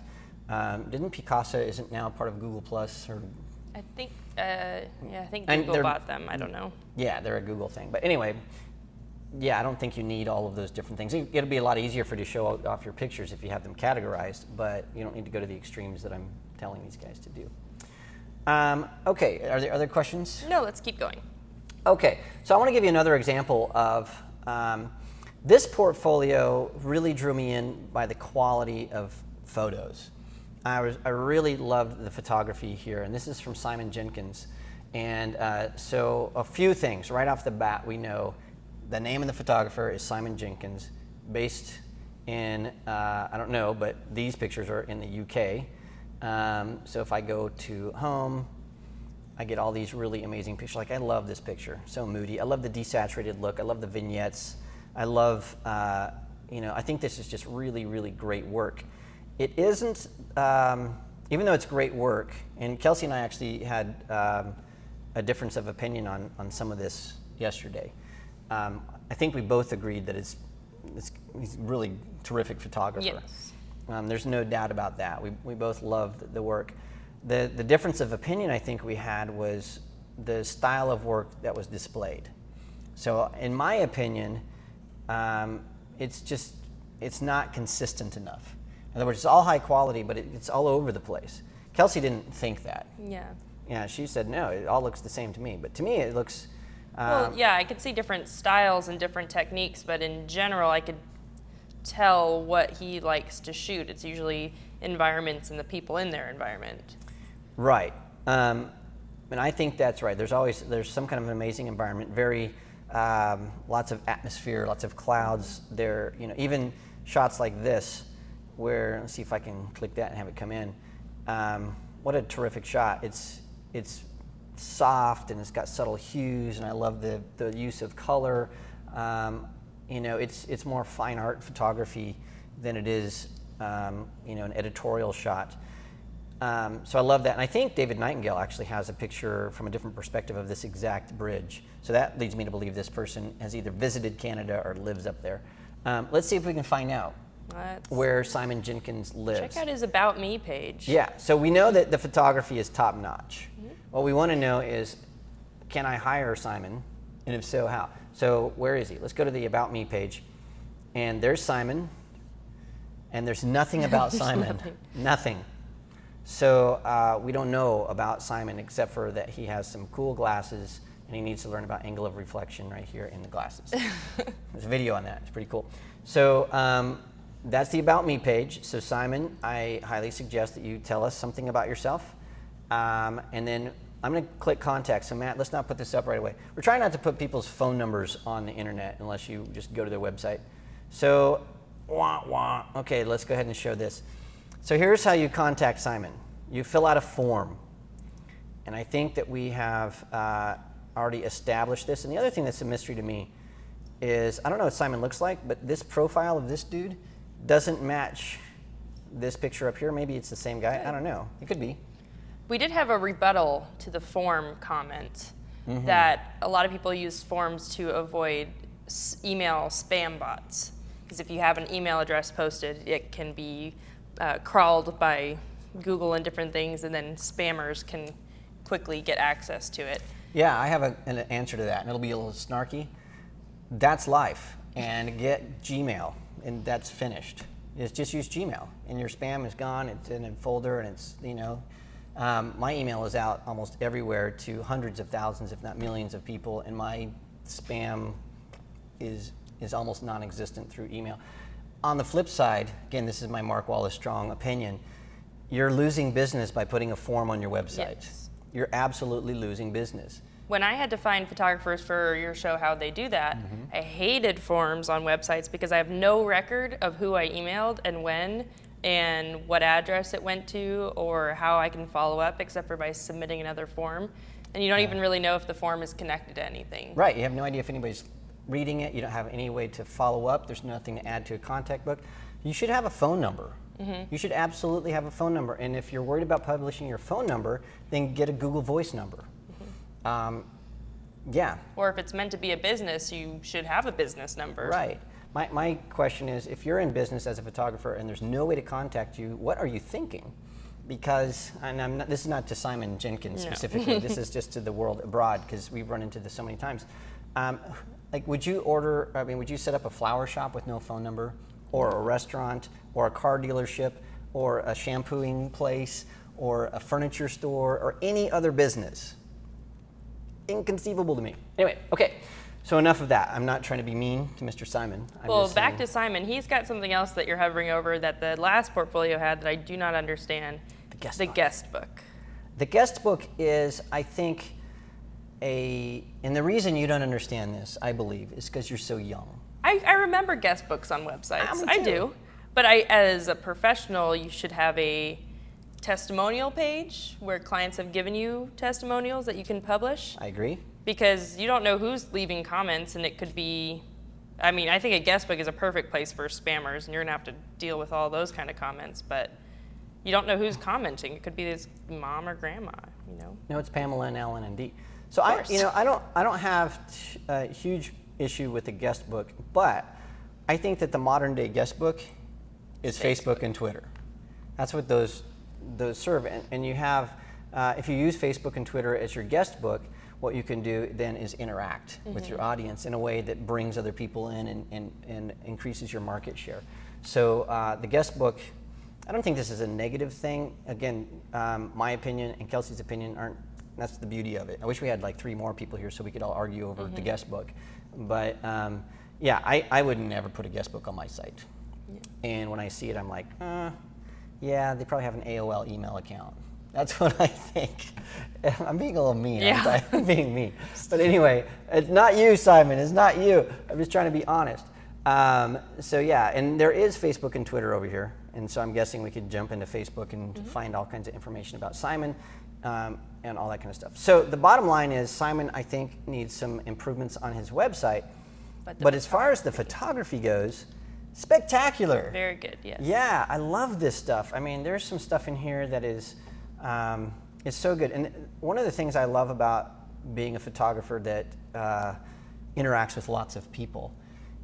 Didn't Picasa isn't now part of Google Plus? Or I think Google bought them. I don't know. Yeah, they're a Google thing. But anyway, yeah, I don't think you need all of those different things. It'll be a lot easier for you to show off your pictures if you have them categorized, but you don't need to go to the extremes that I'm telling these guys to do. Okay, are there other questions? No, let's keep going. Okay, so I want to give you another example of this portfolio really drew me in by the quality of photos. I really loved the photography here, and this is from Simon Jenkins. And so a few things right off the bat. We know the name of the photographer is Simon Jenkins, based in, I don't know, but these pictures are in the UK. So if I go to home, I get all these really amazing pictures. Like, I love this picture, so moody. I love the desaturated look. I love the vignettes. I love, I think this is just really, really great work. It isn't, even though it's great work, and Kelsey and I actually had a difference of opinion on some of this yesterday. I think we both agreed that he's a really terrific photographer. Yes. There's no doubt about that. We both loved the work. The difference of opinion I think we had was the style of work that was displayed. So in my opinion, it's not consistent enough. In other words, it's all high quality, but it's all over the place. Kelsey didn't think that. Yeah. Yeah, she said, no, it all looks the same to me. But to me, it looks... well, yeah, I could see different styles and different techniques, but in general, I could tell what he likes to shoot. It's usually environments and the people in their environment. Right. And I think that's right. There's some kind of an amazing environment, very lots of atmosphere, lots of clouds. There, even shots like this, where, let's see if I can click that and have it come in. What a terrific shot. It's soft and it's got subtle hues, and I love the use of color. It's more fine art photography than it is an editorial shot. So I love that, and I think David Nightingale actually has a picture from a different perspective of this exact bridge. So that leads me to believe this person has either visited Canada or lives up there. Let's see if we can find out where Simon Jenkins lives. Check out his About Me page. Yeah, so we know that the photography is top notch. Mm-hmm. What we want to know is, can I hire Simon? And if so, how? So where is he? Let's go to the About Me page. And there's Simon. And there's nothing about Simon. Nothing. So we don't know about Simon except for that he has some cool glasses and he needs to learn about angle of reflection right here in the glasses. There's a video on that. It's pretty cool. So that's the About Me page. So Simon, I highly suggest that you tell us something about yourself. And then I'm going to click contact. So Matt, let's not put this up right away. We're trying not to put people's phone numbers on the internet unless you just go to their website. So, okay, let's go ahead and show this. So here's how you contact Simon. You fill out a form. And I think that we have already established this. And the other thing that's a mystery to me is, I don't know what Simon looks like, but this profile of this dude doesn't match this picture up here. Maybe it's the same guy. I don't know. It could be. We did have a rebuttal to the form comment that a lot of people use forms to avoid email spam bots. Because if you have an email address posted, it can be crawled by Google and different things, and then spammers can quickly get access to it. Yeah, I have an answer to that, and it'll be a little snarky. That's life, and get Gmail, and that's finished. Just use Gmail, and your spam is gone. It's in a folder, and it's, my email is out almost everywhere to hundreds of thousands, if not millions of people, and my spam is almost non-existent through email. On the flip side, again, this is my Mark Wallace strong opinion, you're losing business by putting a form on your website. Yes. You're absolutely losing business. When I had to find photographers for your show how they do that, I hated forms on websites because I have no record of who I emailed and when and what address it went to or how I can follow up except for by submitting another form. And you don't even really know if the form is connected to anything. Right, you have no idea if anybody's reading it. You don't have any way to follow up. There's nothing to add to a contact book. You should have a phone number. You should absolutely have a phone number. And if you're worried about publishing your phone number, then get a Google Voice number. Yeah. Or if it's meant to be a business, you should have a business number. Right. My question is, if you're in business as a photographer and there's no way to contact you, what are you thinking? Because, and this is not to Simon Jenkins specifically, this is just to the world abroad, because we've run into this so many times. Would you set up a flower shop with no phone number, or a restaurant, or a car dealership, or a shampooing place, or a furniture store, or any other business? Inconceivable to me. Anyway, okay. So enough of that. I'm not trying to be mean to Mr. Simon. Well, back to Simon. He's got something else that you're hovering over that the last portfolio had that I do not understand. The guest book. The guest book is, I think, and the reason you don't understand this, I believe, is because you're so young. I remember guest books on websites. I do. But as a professional, you should have a testimonial page where clients have given you testimonials that you can publish. I agree. Because you don't know who's leaving comments, and it could be, I think a guest book is a perfect place for spammers, and you're gonna have to deal with all those kind of comments, but you don't know who's commenting. It could be his mom or grandma, No, it's Pamela and Ellen and Dee. So I don't have a huge issue with the guest book, but I think that the modern day guest book is Facebook and Twitter. That's what those serve, and you have, if you use Facebook and Twitter as your guest book, what you can do then is interact with your audience in a way that brings other people in and increases your market share. So the guest book, I don't think this is a negative thing. Again, my opinion and Kelsey's opinion aren't, that's the beauty of it. I wish we had like 3 more people here so we could all argue over the guest book. But yeah, I would never put a guest book on my site. Yeah. And when I see it, I'm like, yeah, they probably have an AOL email account. That's what I think. I'm being a little mean. Yeah. I'm being mean. But anyway, it's not you, Simon. It's not you. I'm just trying to be honest. So yeah, and there is Facebook and Twitter over here. And so I'm guessing we could jump into Facebook and find all kinds of information about Simon and all that kind of stuff. So the bottom line is Simon, I think, needs some improvements on his website. But as far as the photography goes, spectacular. Very good, yes. Yeah, I love this stuff. I mean, there's some stuff in here that is so good. And one of the things I love about being a photographer that interacts with lots of people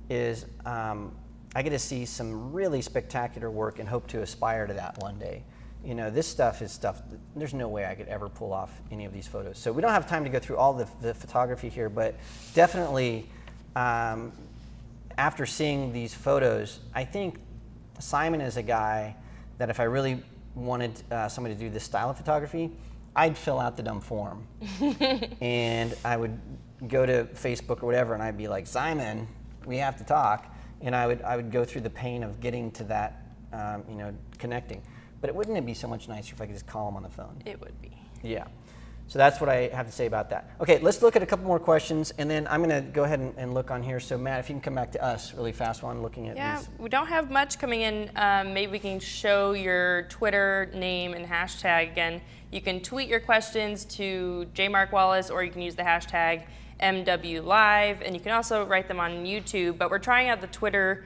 is I get to see some really spectacular work and hope to aspire to that one day. This stuff is stuff, there's no way I could ever pull off any of these photos. So we don't have time to go through all the photography here, but definitely after seeing these photos, I think Simon is a guy that if I really wanted somebody to do this style of photography, I'd fill out the dumb form. And I would go to Facebook or whatever and I'd be like, Simon, we have to talk. and I would go through the pain of getting to that, connecting. But wouldn't it be so much nicer if I could just call them on the phone? It would be. Yeah. So that's what I have to say about that. Okay, let's look at a couple more questions, and then I'm going to go ahead and look on here. So Matt, if you can come back to us really fast while I'm looking at these. We don't have much coming in. Maybe we can show your Twitter name and hashtag again. You can tweet your questions to jmarkwallace, or you can use the hashtag MWLive, and you can also write them on YouTube. But we're trying out the Twitter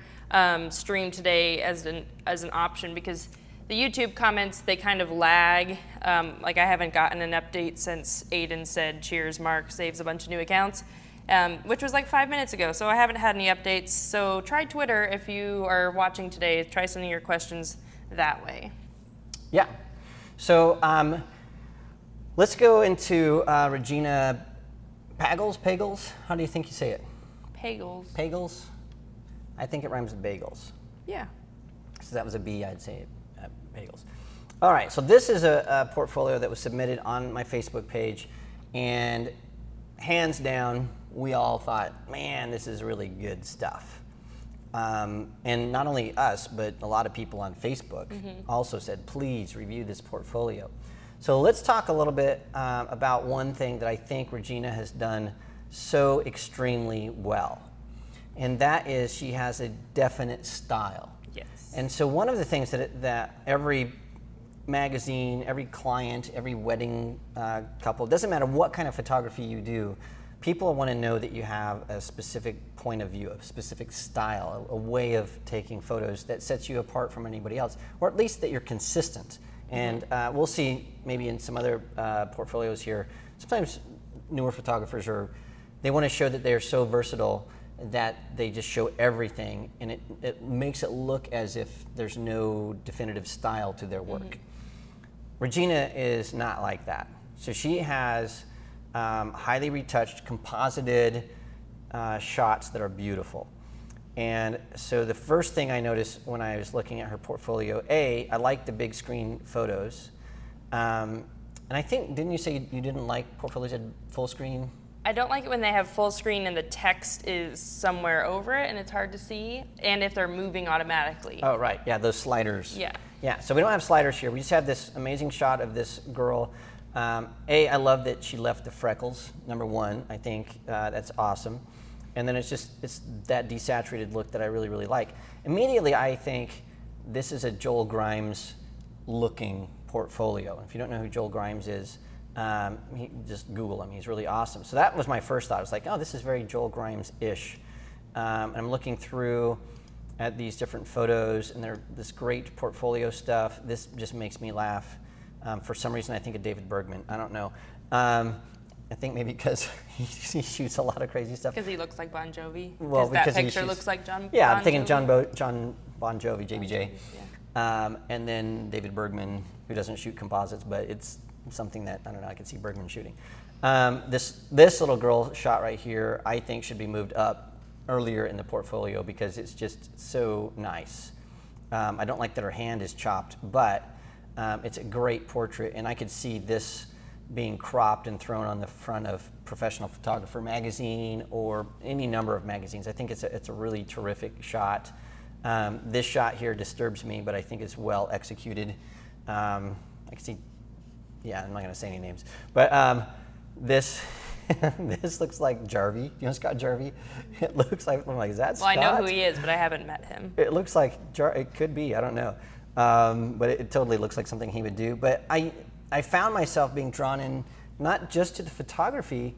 stream today as an option, because the YouTube comments, they kind of lag. Like I haven't gotten an update since Aiden said, cheers, Mark saves a bunch of new accounts, which was like 5 minutes ago. So I haven't had any updates. So try Twitter if you are watching today. Try sending your questions that way. Yeah. So let's go into Regina Pagels. How do you think you say it? Pagels. I think it rhymes with bagels. Yeah. So that was a B, I'd say Pagels. All right, so this is a portfolio that was submitted on my Facebook page, and hands down, we all thought, man, this is really good stuff. And not only us, but a lot of people on Facebook also said, please review this portfolio. So let's talk a little bit about one thing that I think Regina has done so extremely well, and that is she has a definite style. Yes. And so one of the things that every magazine, every client, every wedding couple, doesn't matter what kind of photography you do, people want to know that you have a specific point of view, a specific style, a way of taking photos that sets you apart from anybody else, or at least that you're consistent. And we'll see maybe in some other portfolios here, sometimes newer photographers they want to show that they're so versatile that they just show everything, and it makes it look as if there's no definitive style to their work. Regina is not like that. So she has highly retouched, composited shots that are beautiful. And so the first thing I noticed when I was looking at her portfolio, I like the big screen photos. And I think, didn't you say you didn't like portfolios that had full screen? I don't like it when they have full screen and the text is somewhere over it and it's hard to see, and if they're moving automatically. Oh, right. Yeah, those sliders. Yeah. Yeah, so we don't have sliders here. We just have this amazing shot of this girl. I love that she left the freckles, number one. I think that's awesome. And then it's that desaturated look that I really, really like. Immediately, I think this is a Joel Grimes looking portfolio. If you don't know who Joel Grimes is, just Google him. He's really awesome. So that was my first thought. I was like, oh, this is very Joel Grimes-ish. And I'm looking through at these different photos, and they're this great portfolio stuff. This just makes me laugh. For some reason, I think of David Bergman. I don't know. I think maybe because he shoots a lot of crazy stuff. Because he looks like Bon Jovi. Well, because that picture looks like John. Yeah, Bon I'm thinking Jovi. John Bon Jovi, JBJ. Yeah. And then David Bergman, who doesn't shoot composites, but it's something that, I don't know, I could see Bergman shooting. This little girl shot right here, I think should be moved up earlier in the portfolio because it's just so nice. I don't like that her hand is chopped, but it's a great portrait, and I could see this being cropped and thrown on the front of Professional Photographer magazine or any number of magazines. I think it's a really terrific shot. This shot here disturbs me, but I think it's well executed. I can see, yeah, I'm not gonna say any names, but this this looks like Jarvie. You know Scott Jarvie? It looks like, I'm like, is that Scott? Well, I know who he is, but I haven't met him. It looks like, it could be, I don't know. But it totally looks like something he would do. But I found myself being drawn in not just to the photography,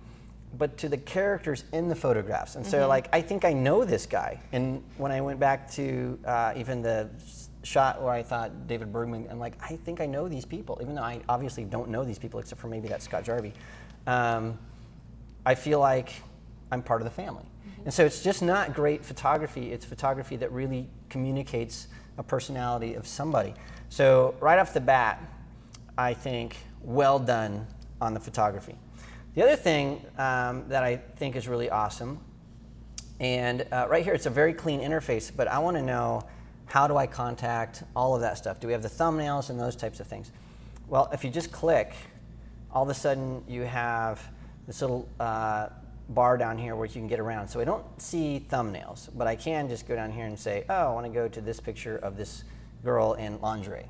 but to the characters in the photographs. And so like, I think I know this guy. And when I went back to even the shot where I thought David Bergman, I'm like, I think I know these people, even though I obviously don't know these people except for maybe that Scott Jarvie. I feel like I'm part of the family. And so it's just not great photography, it's photography that really communicates a personality of somebody. So right off the bat, I think well done on the photography. The other thing that I think is really awesome, and right here it's a very clean interface, but I want to know, how do I contact all of that stuff? Do we have the thumbnails and those types of things? Well, if you just click, all of a sudden you have this little bar down here where you can get around. So I don't see thumbnails, but I can just go down here and say, oh, I want to go to this picture of this girl in lingerie,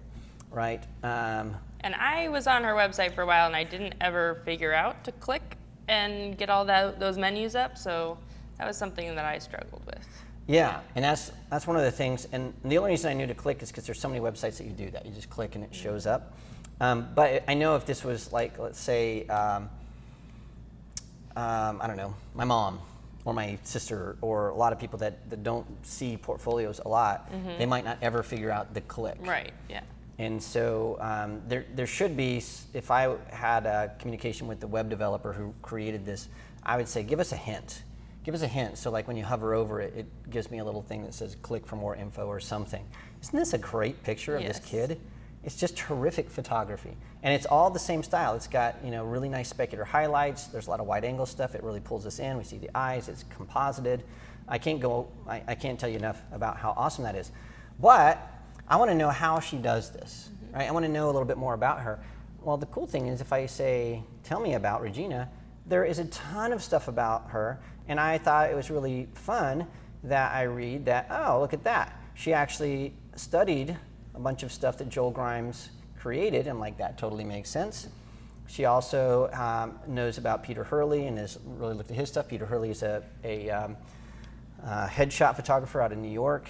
right? And I was on her website for a while, and I didn't ever figure out to click and get all those menus up, so that was something that I struggled with. Yeah, and that's one of the things, and the only reason I knew to click is because there's so many websites that you do that. You just click and it shows up. But I know if this was like, let's say, I don't know, my mom or my sister or a lot of people that don't see portfolios a lot, they might not ever figure out the click. Right, yeah. And so there should be, if I had a communication with the web developer who created this, I would say, give us a hint. Give us a hint. So like when you hover over it, it gives me a little thing that says click for more info or something. Isn't this a great picture of this kid? It's just terrific photography. And it's all the same style. It's got, really nice specular highlights. There's a lot of wide angle stuff. It really pulls us in. We see the eyes. It's composited. I can't tell you enough about how awesome that is. But I want to know how she does this, right? I want to know a little bit more about her. Well, the cool thing is if I say, tell me about Regina, there is a ton of stuff about her, and I thought it was really fun that I read that, oh, look at that. She actually studied a bunch of stuff that Joel Grimes created, and like that totally makes sense. She also knows about Peter Hurley and has really looked at his stuff. Peter Hurley is a headshot photographer out of New York.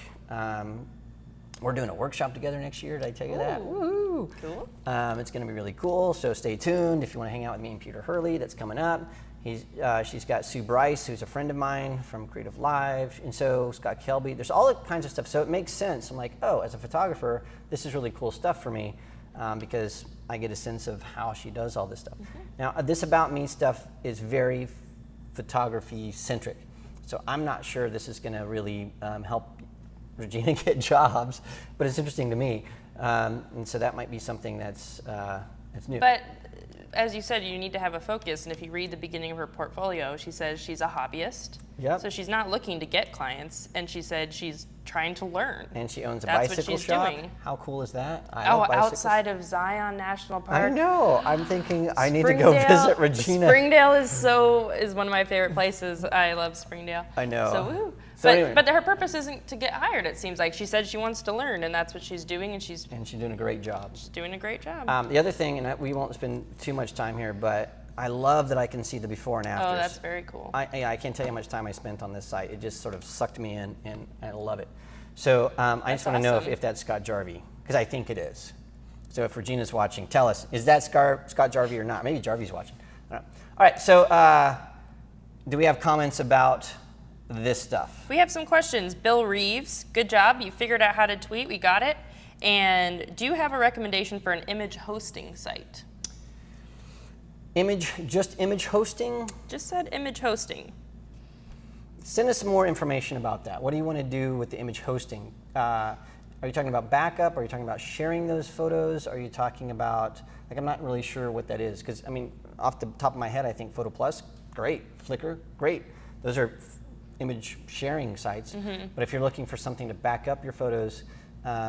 We're doing a workshop together next year. Did I tell you that? Woo! Cool. It's going to be really cool. So stay tuned if you want to hang out with me and Peter Hurley. That's coming up. She's got Sue Bryce, who's a friend of mine from Creative Live, and so Scott Kelby. There's all kinds of stuff. So it makes sense. I'm like, oh, as a photographer, this is really cool stuff for me because I get a sense of how she does all this stuff. Now, this About Me stuff is very photography centric. So I'm not sure this is going to really help Regina get jobs, but it's interesting to me, and so that might be something that's new. But as you said, you need to have a focus, and if you read the beginning of her portfolio, she says she's a hobbyist. Yep. So she's not looking to get clients, and she said she's trying to learn. And she owns a That's bicycle what she's shop. doing. How cool is that? Outside of Zion National Park. I know. I'm thinking I need to go visit Regina. Springdale is one of my favorite places. I love Springdale. I know. So woo. So anyway. But her purpose isn't to get hired, it seems like. She said she wants to learn, and that's what she's doing, and she's doing a great job. She's doing a great job. The other thing, and we won't spend too much time here, but I love that I can see the before and afters. Oh, that's very cool. I can't tell you how much time I spent on this site. It just sort of sucked me in, and I love it. So I just want to know if that's Scott Jarvie, because I think it is. So if Regina's watching, tell us, is that Scott Jarvie or not? Maybe Jarvie's watching. I don't know. All right, so do we have comments about this stuff? We have some questions. Bill Reeves, good job. You figured out how to tweet. We got it. And do you have a recommendation for an image hosting site? Just image hosting? Just said image hosting. Send us some more information about that. What do you want to do with the image hosting? Are you talking about backup? Are you talking about sharing those photos? Are you talking about, I'm not really sure what that is. Because, off the top of my head, I think Photo Plus, great. Flickr, great. Those are image sharing sites. But if you're looking for something to back up your photos,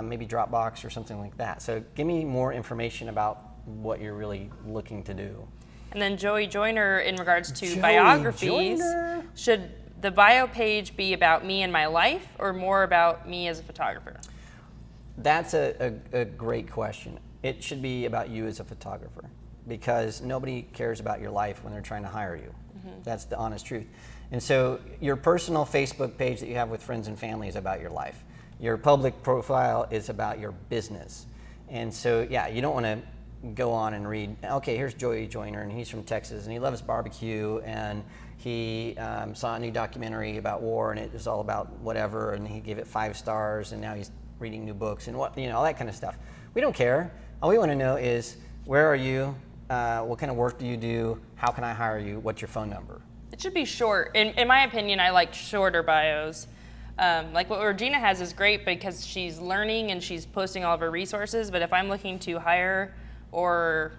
maybe Dropbox or something like that. So give me more information about what you're really looking to do. And then Joey Joyner, in regards to biographies, should the bio page be about me and my life or more about me as a photographer? That's a great question. It should be about you as a photographer because nobody cares about your life when they're trying to hire you. That's the honest truth. And so your personal Facebook page that you have with friends and family is about your life. Your public profile is about your business. And so, yeah, you don't want to go on and read, okay, here's Joey Joyner, and he's from Texas, and he loves barbecue, and he saw a new documentary about war, and it was all about whatever, and he gave it 5 stars, and now he's reading new books, and all that kind of stuff. We don't care. All we want to know is, where are you? What kind of work do you do? How can I hire you? What's your phone number? It should be short. In my opinion, I like shorter bios. Like what Regina has is great because she's learning and she's posting all of her resources, but if I'm looking to hire, or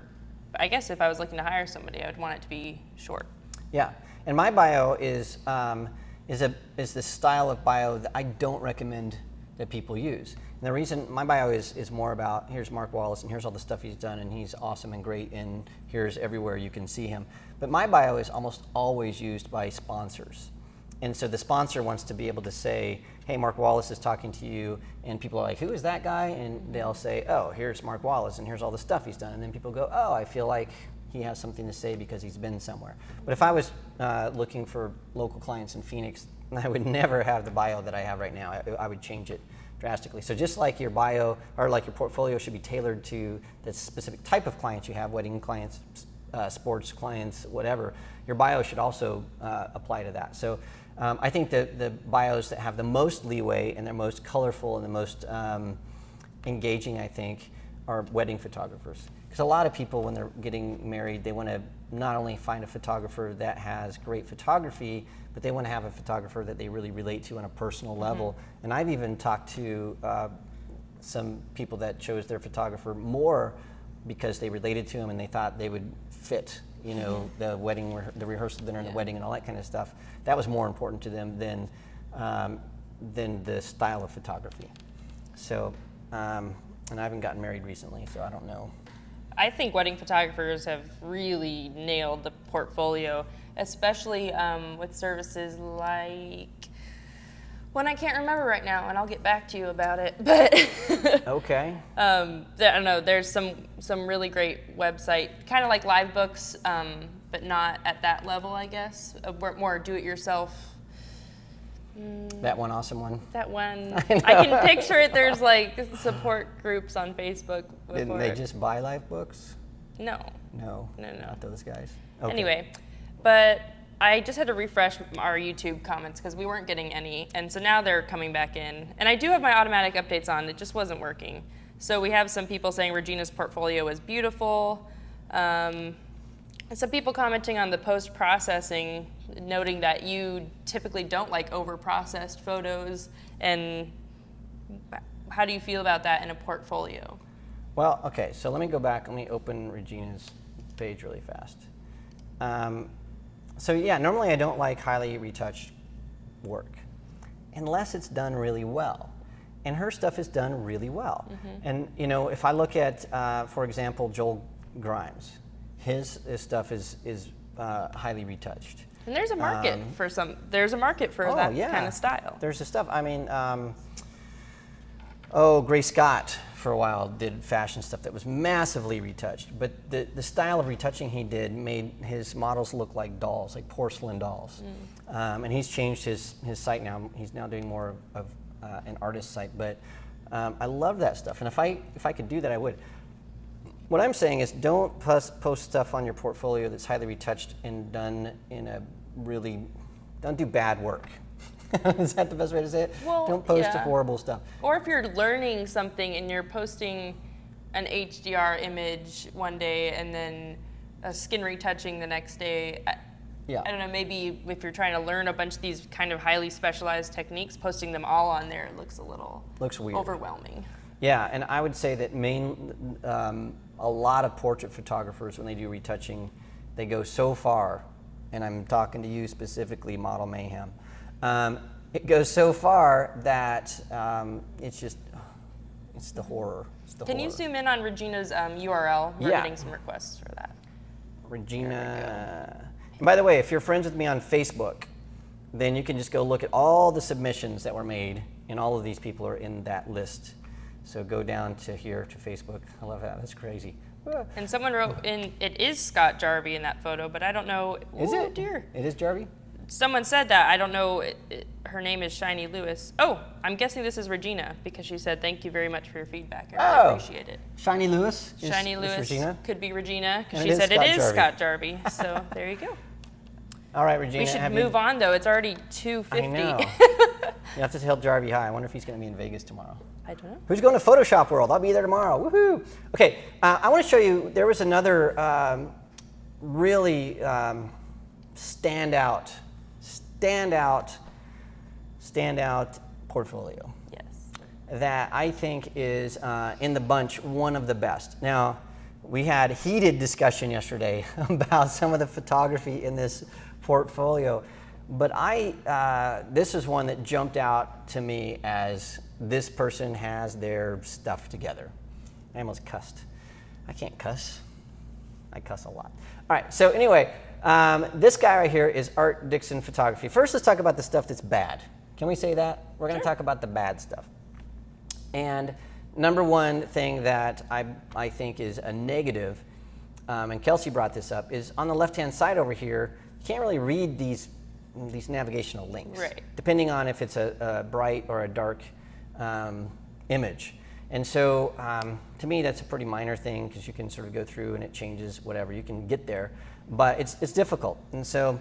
I guess if I was looking to hire somebody, I would want it to be short. Yeah, and my bio is the style of bio that I don't recommend that people use. And the reason my bio is more about, here's Mark Wallace and here's all the stuff he's done and he's awesome and great and here's everywhere you can see him. But my bio is almost always used by sponsors. And so the sponsor wants to be able to say, hey, Mark Wallace is talking to you, and people are like, who is that guy? And they'll say, oh, here's Mark Wallace, and here's all the stuff he's done. And then people go, oh, I feel like he has something to say because he's been somewhere. But if I was looking for local clients in Phoenix, I would never have the bio that I have right now. I would change it drastically. So just like your bio, or like your portfolio should be tailored to the specific type of clients you have, wedding clients, sports clients, whatever, your bio should also apply to that. So I think the bios that have the most leeway and they're most colorful and the most engaging, I think, are wedding photographers. Because a lot of people, when they're getting married, they want to not only find a photographer that has great photography, but they want to have a photographer that they really relate to on a personal level. And I've even talked to some people that chose their photographer more because they related to him and they thought they would fit, you know, the wedding, the rehearsal dinner and the wedding and all that kind of stuff. That was more important to them than the style of photography. So, and I haven't gotten married recently, so I don't know. I think wedding photographers have really nailed the portfolio, especially with services like one I can't remember right now, and I'll get back to you about it. But okay. I don't know. There's some really great website, kind of like Live Books, but not at that level, I guess. More do-it-yourself. That one awesome one. That one. I can picture it. There's like support groups on Facebook. Didn't they just buy Live Books? No. No. Not those guys. Okay. Anyway, but I just had to refresh our YouTube comments because we weren't getting any, and so now they're coming back in. And I do have my automatic updates on. It just wasn't working. So we have some people saying Regina's portfolio is beautiful. And some people commenting on the post-processing, noting that you typically don't like over-processed photos. And how do you feel about that in a portfolio? Well, okay, so let me go back. Let me open Regina's page really fast. So yeah, normally I don't like highly retouched work unless it's done really well. And her stuff is done really well. And you know, if I look at, for example, Joel Grimes, his stuff is highly retouched. And there's a market for there's a market for that kind of style. There's the stuff. I mean, Gray Scott for a while did fashion stuff that was massively retouched, but the style of retouching he did made his models look like dolls, like porcelain dolls. And he's changed his site now. He's now doing more of an artist site, but I love that stuff. And if I could do that, I would. What I'm saying is don't post stuff on your portfolio that's highly retouched and done in a really, don't do bad work. Is that the best way to say it? Well, don't post horrible stuff. Or if you're learning something and you're posting an HDR image one day and then a skin retouching the next day, I don't know, maybe if you're trying to learn a bunch of these kind of highly specialized techniques, posting them all on there looks weird. Overwhelming. Yeah, and I would say that a lot of portrait photographers, when they do retouching, they go so far, and I'm talking to you specifically, Model Mayhem. It goes so far that it's the horror. Can you zoom in on Regina's URL? We're getting some requests for that. Regina. And by the way, if you're friends with me on Facebook, then you can just go look at all the submissions that were made, and all of these people are in that list. So go down to here to Facebook. I love that. That's crazy. And someone wrote in, it is Scott Jarvie in that photo, but I don't know. Is it? Dear. It is Jarvie? Someone said that. I don't know. Her name is Shiny Lewis. Oh, I'm guessing this is Regina because she said, thank you very much for your feedback. I really appreciate it. Shiny Lewis? Shiny Lewis Regina? Could be Regina because she said it is Scott Jarvie. So there you go. All right, Regina. We should move on, though. It's already 2:50. I know. You have to tell Jarvie hi. I wonder if he's going to be in Vegas tomorrow. I don't know. Who's going to Photoshop World? I'll be there tomorrow. Woohoo! Okay, I want to show you. There was another really standout portfolio. Yes. That I think is in the bunch one of the best. Now, we had heated discussion yesterday about some of the photography in this portfolio. But this is one that jumped out to me as this person has their stuff together. I almost cussed. I can't cuss. I cuss a lot. All right, so anyway, this guy right here is Art Dixon Photography. First, let's talk about the stuff that's bad. Can we say that? We're going to talk about the bad stuff. And number one thing that I think is a negative, and Kelsey brought this up, is on the left-hand side over here, you can't really read these navigational links, right, depending on if it's a bright or a dark image. And so to me, that's a pretty minor thing because you can sort of go through and it changes whatever. You can get there, but it's difficult. And so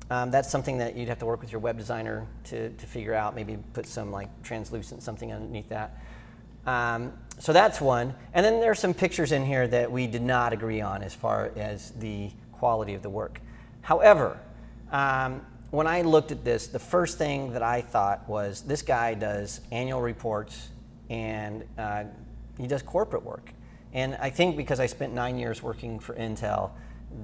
that's something that you'd have to work with your web designer to figure out, maybe put some like translucent something underneath that. So that's one. And then there's some pictures in here that we did not agree on as far as the quality of the work. However, when I looked at this, the first thing that I thought was this guy does annual reports and he does corporate work. And I think because I spent 9 years working for Intel,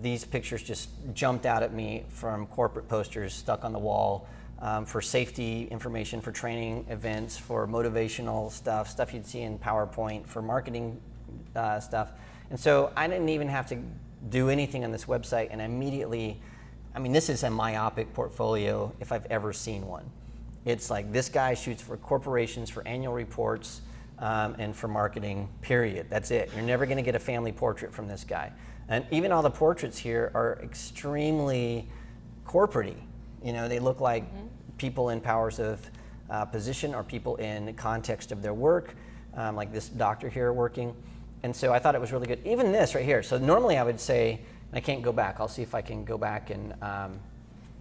these pictures just jumped out at me from corporate posters stuck on the wall for safety information, for training events, for motivational stuff you'd see in PowerPoint, for marketing stuff. And so I didn't even have to do anything on this website, and immediately, I mean, this is a myopic portfolio if I've ever seen one. It's like this guy shoots for corporations, for annual reports, and for marketing, period. That's it. You're never going to get a family portrait from this guy. And even all the portraits here are extremely corporate-y. You know, they look like people in powers of position or people in context of their work, like this doctor here working. And so I thought it was really good. Even this right here. So normally I would say, I can't go back. I'll see if I can go back and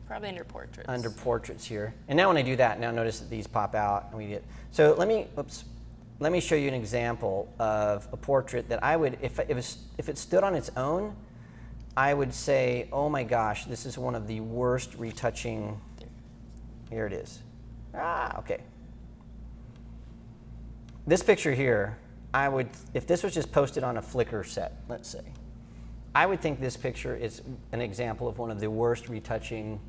probably under portraits. Under portraits here. And now when I do that, now notice that these pop out and we get. So let me show you an example of a portrait that I would, if it stood on its own, I would say, oh my gosh, this is one of the worst retouching. Here it is. Okay. This picture here, I would, if this was just posted on a Flickr set, let's say, I would think this picture is an example of one of the worst retouching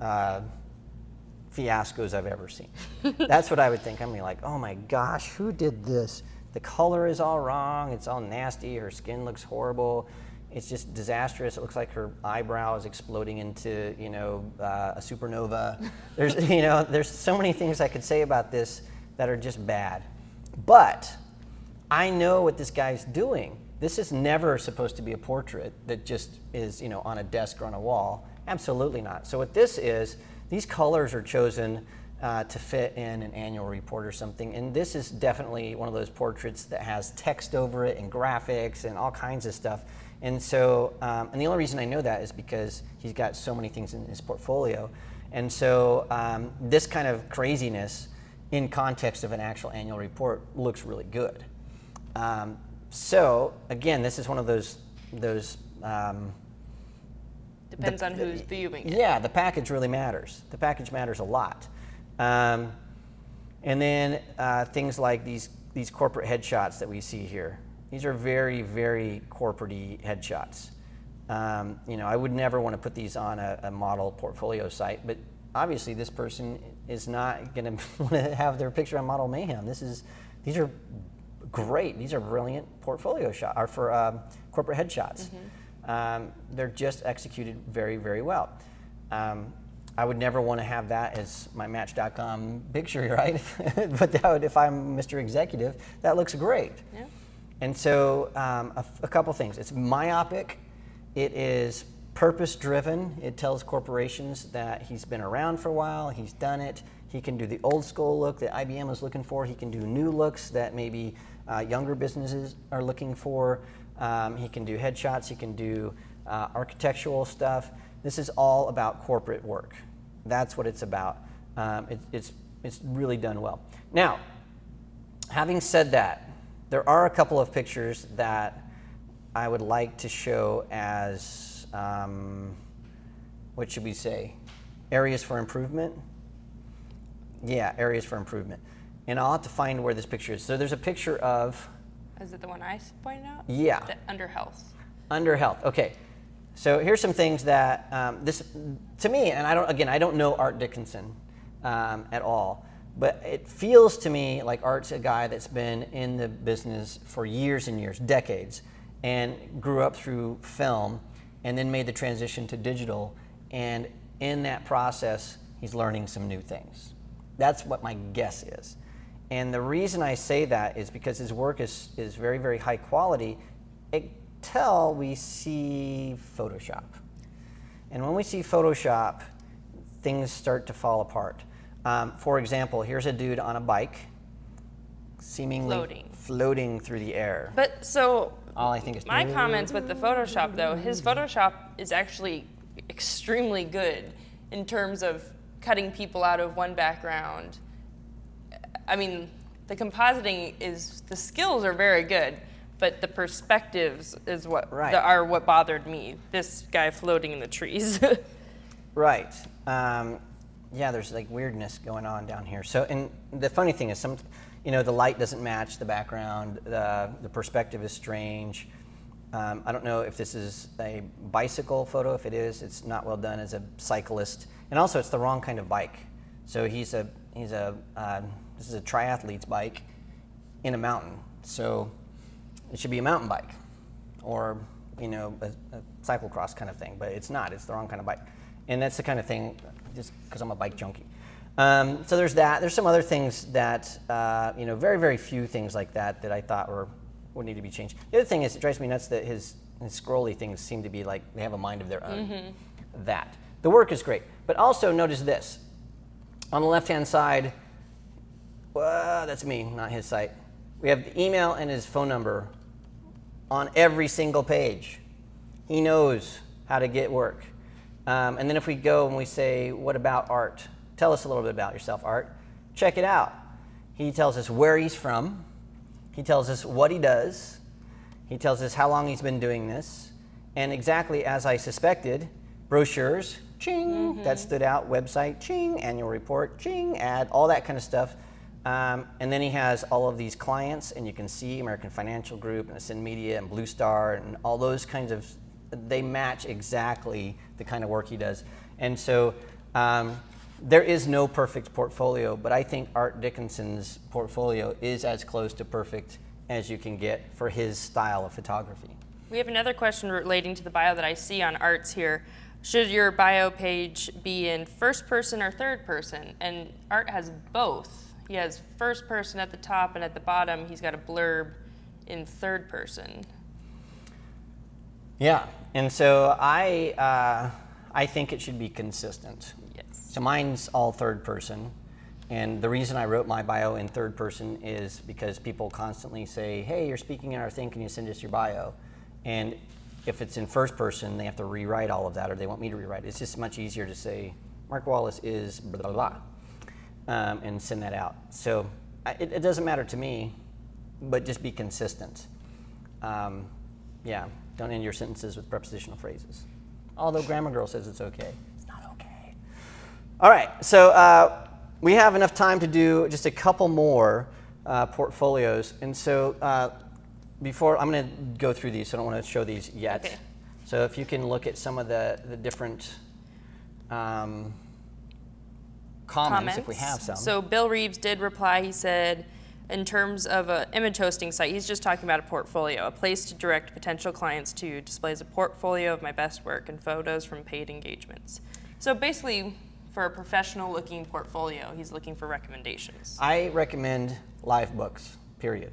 fiascos I've ever seen. That's what I would think. I'm like, oh my gosh, who did this? The color is all wrong. It's all nasty. Her skin looks horrible. It's just disastrous. It looks like her eyebrow is exploding into, a supernova. There's so many things I could say about this that are just bad. But I know what this guy's doing. This is never supposed to be a portrait that just is, on a desk or on a wall. Absolutely not. So what this is, these colors are chosen to fit in an annual report or something. And this is definitely one of those portraits that has text over it and graphics and all kinds of stuff. And so, and the only reason I know that is because he's got so many things in his portfolio. And so this kind of craziness in context of an actual annual report looks really good. So again, this is one of those depends on who's viewing it. Yeah, the package really matters. The package matters a lot. And then things like these corporate headshots that we see here. These are very, very corporate-y headshots. I would never want to put these on a model portfolio site, but obviously this person is not going to want to have their picture on Model Mayhem. These are great. These are brilliant portfolio shots, or for corporate headshots. They're just executed very, very well. I would never want to have that as my Match.com picture, right? But that would, if I'm Mr. Executive, that looks great. Yeah. And so a couple things. It's myopic. It is purpose-driven. It tells corporations that he's been around for a while. He's done it. He can do the old school look that IBM was looking for. He can do new looks that maybe younger businesses are looking for. He can do headshots. He can do architectural stuff. This is all about corporate work. That's what it's about. It's really done well. Now, having said that, there are a couple of pictures that I would like to show as, what should we say, areas for improvement? Yeah, areas for improvement. And I'll have to find where this picture is. So there's a picture of... Is it the one I pointed out? Yeah. Under health. Under health, okay. So here's some things that this, to me, and I don't know Art Dickinson at all, but it feels to me like Art's a guy that's been in the business for years and years, decades, and grew up through film, and then made the transition to digital, and in that process, he's learning some new things. That's what my guess is. And the reason I say that is because his work is very, very high quality until we see Photoshop. And when we see Photoshop, things start to fall apart. For example, here's a dude on a bike, seemingly floating through the air. But so, all I think is my comments with the Photoshop, though, his Photoshop is actually extremely good in terms of cutting people out of one background. I mean, the compositing the skills are very good, but the perspectives is are what bothered me. This guy floating in the trees. Right. Yeah, there's like weirdness going on down here. So, and the funny thing is, the light doesn't match the background. The perspective is strange. I don't know if this is a bicycle photo. If it is, it's not well done as a cyclist. And also, it's the wrong kind of bike. So this is a triathlete's bike in a mountain. So it should be a mountain bike, or a cyclocross kind of thing. But it's not. It's the wrong kind of bike. And that's the kind of thing, just because I'm a bike junkie. So there's that. There's some other things that, very, very few things like that I thought would need to be changed. The other thing is, it drives me nuts that his scrolly things seem to be like they have a mind of their own. Mm-hmm. That. The work is great. But also notice this. On the left-hand side, that's me, not his site. We have the email and his phone number on every single page. He knows how to get work. And then if we go and we say, what about Art? Tell us a little bit about yourself, Art. Check it out. He tells us where he's from. He tells us what he does. He tells us how long he's been doing this. And exactly as I suspected, brochures, ching, that stood out, website, ching, annual report, ching, ad, all that kind of stuff. And then he has all of these clients, and you can see American Financial Group and Ascend Media and Blue Star and all those kinds of, they match exactly the kind of work he does. And so there is no perfect portfolio, but I think Art Dickinson's portfolio is as close to perfect as you can get for his style of photography. We have another question relating to the bio that I see on Art's here. Should your bio page be in first person or third person? And Art has both. He has first person at the top, and at the bottom he's got a blurb in third person. Yeah, and so I think it should be consistent. Yes. So mine's all third person, and the reason I wrote my bio in third person is because people constantly say, hey, you're speaking in our thing, can you send us your bio? And if it's in first person, they have to rewrite all of that, or they want me to rewrite it. It's just much easier to say, Mark Wallace is blah, blah, blah, and send that out. So it doesn't matter to me, but just be consistent. Yeah, don't end your sentences with prepositional phrases. Although Grammar Girl says it's okay. It's not okay. All right, so we have enough time to do just a couple more portfolios. And so before, I'm going to go through these, so I don't want to show these yet. Okay. So if you can look at some of the different comments, if we have some. So Bill Reeves did reply. He said, in terms of an image hosting site, he's just talking about a portfolio, a place to direct potential clients to, displays a portfolio of my best work and photos from paid engagements. So basically, for a professional looking portfolio, he's looking for recommendations. I recommend LiveBooks, period.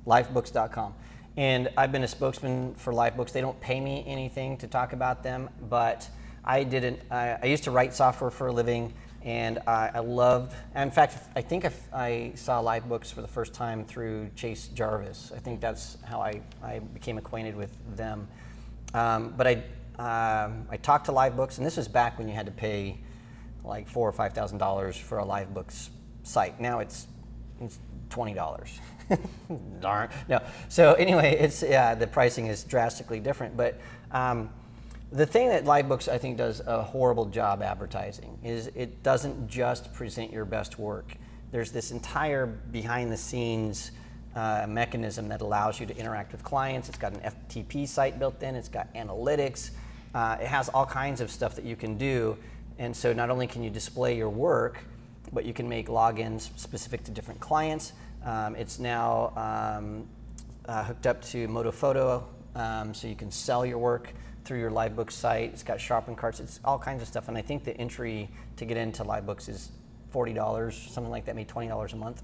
Livebooks.com. And I've been a spokesman for LiveBooks. They don't pay me anything to talk about them, but I used to write software for a living, and I loved, in fact, I think I saw LiveBooks for the first time through Chase Jarvis. I think that's how I became acquainted with them. But I talked to LiveBooks, and this was back when you had to pay like $4,000 or $5,000 for a LiveBooks site. Now it's $20. Darn. No. So anyway, the pricing is drastically different. But the thing that LiveBooks, I think, does a horrible job advertising is it doesn't just present your best work. There's this entire behind-the-scenes mechanism that allows you to interact with clients. It's got an FTP site built in. It's got analytics. It has all kinds of stuff that you can do. And so not only can you display your work, but you can make logins specific to different clients. It's now hooked up to Motophoto, so you can sell your work through your Livebooks site. It's got shopping carts. It's all kinds of stuff. And I think the entry to get into Livebooks is $40, something like that, maybe $20 a month.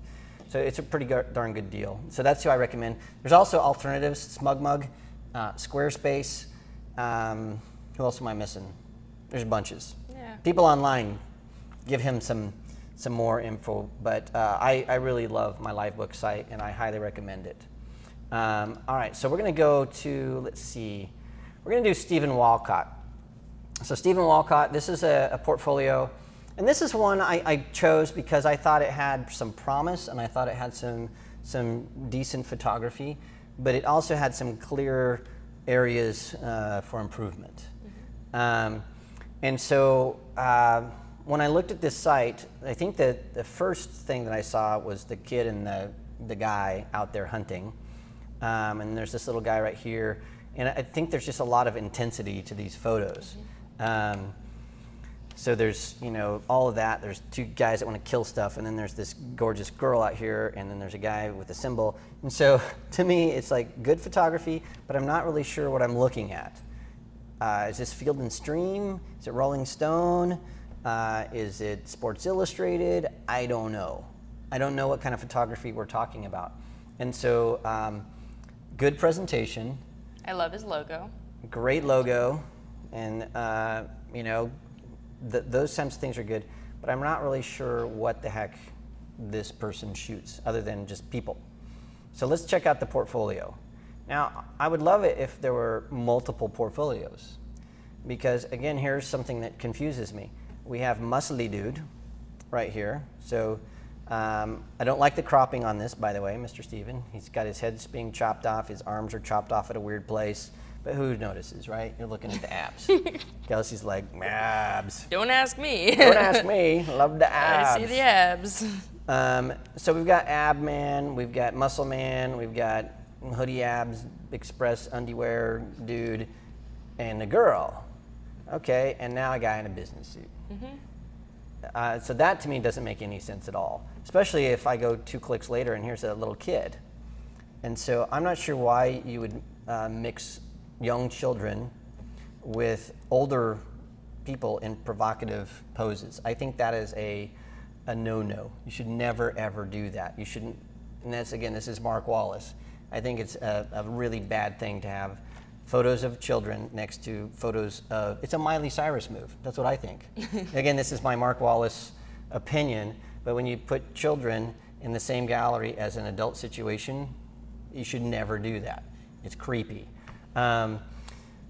So it's a pretty darn good deal. So that's who I recommend. There's also alternatives, SmugMug, Squarespace. Who else am I missing? There's bunches. Yeah. People online, give him some more info, but I really love my Livebook site, and I highly recommend it. All right, so we're going to go to, let's see, we're going to do Stephen Walcott. So Stephen Walcott, this is a portfolio, and this is one I chose because I thought it had some promise, and I thought it had some decent photography, but it also had some clear areas for improvement. And so when I looked at this site, I think that the first thing that I saw was the kid and the guy out there hunting. And there's this little guy right here. And I think there's just a lot of intensity to these photos. So there's, all of that. There's two guys that want to kill stuff, and then there's this gorgeous girl out here, and then there's a guy with a symbol. And so to me, it's like good photography, but I'm not really sure what I'm looking at. Is this Field and Stream? Is it Rolling Stone? Is it Sports Illustrated? I don't know. I don't know what kind of photography we're talking about. And so good presentation. I love his logo. Great logo. And, those types of things are good. But I'm not really sure what the heck this person shoots other than just people. So let's check out the portfolio. Now, I would love it if there were multiple portfolios, because again, here's something that confuses me. We have muscly dude right here. So I don't like the cropping on this, by the way, Mr. Steven. He's got his head's being chopped off. His arms are chopped off at a weird place. But who notices, right? You're looking at the abs. Kelsey's like, abs. Don't ask me. Don't ask me. Love the abs. I see the abs. So we've got Ab Man, we've got Muscle Man, we've got Hoodie Abs, Express Underwear Dude, and a girl. Okay, and now a guy in a business suit. So that to me doesn't make any sense at all, especially if I go 2 clicks later and here's a little kid. And so I'm not sure why you would mix young children with older people in provocative poses. I think that is a no-no. You should never, ever do that. You shouldn't, and that's, again, this is Mark Wallace. I think it's a really bad thing to have photos of children next to photos of, it's a Miley Cyrus move. That's what I think. Again, this is my Mark Wallace opinion, but when you put children in the same gallery as an adult situation, you should never do that. It's creepy. So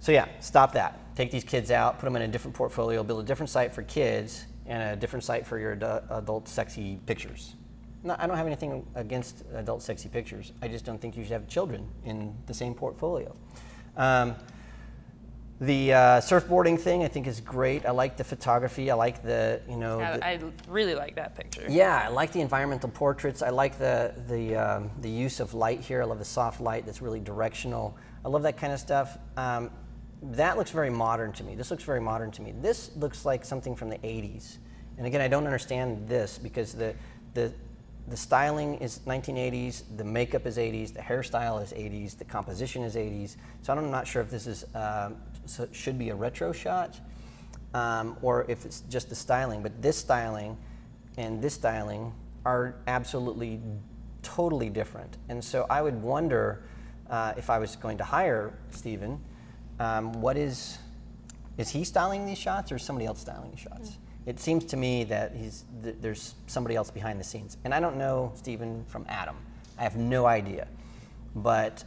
yeah, stop that. Take these kids out, put them in a different portfolio, build a different site for kids and a different site for your adult sexy pictures. No, I don't have anything against adult sexy pictures. I just don't think you should have children in the same portfolio. The surfboarding thing I think is great. I like the photography. I like the, I really like that picture. Yeah, I like the environmental portraits. I like the use of light here. I love the soft light that's really directional. I love that kind of stuff. That looks very modern to me. This looks very modern to me. This looks like something from the 80s. And again, I don't understand this because the styling is 1980s, the makeup is 80s, the hairstyle is 80s, the composition is 80s. So I'm not sure if this is should be a retro shot or if it's just the styling. But this styling and this styling are absolutely totally different. And so I would wonder if I was going to hire Stephen, is he styling these shots or is somebody else styling these shots? It seems to me that there's somebody else behind the scenes. And I don't know Stephen from Adam. I have no idea. But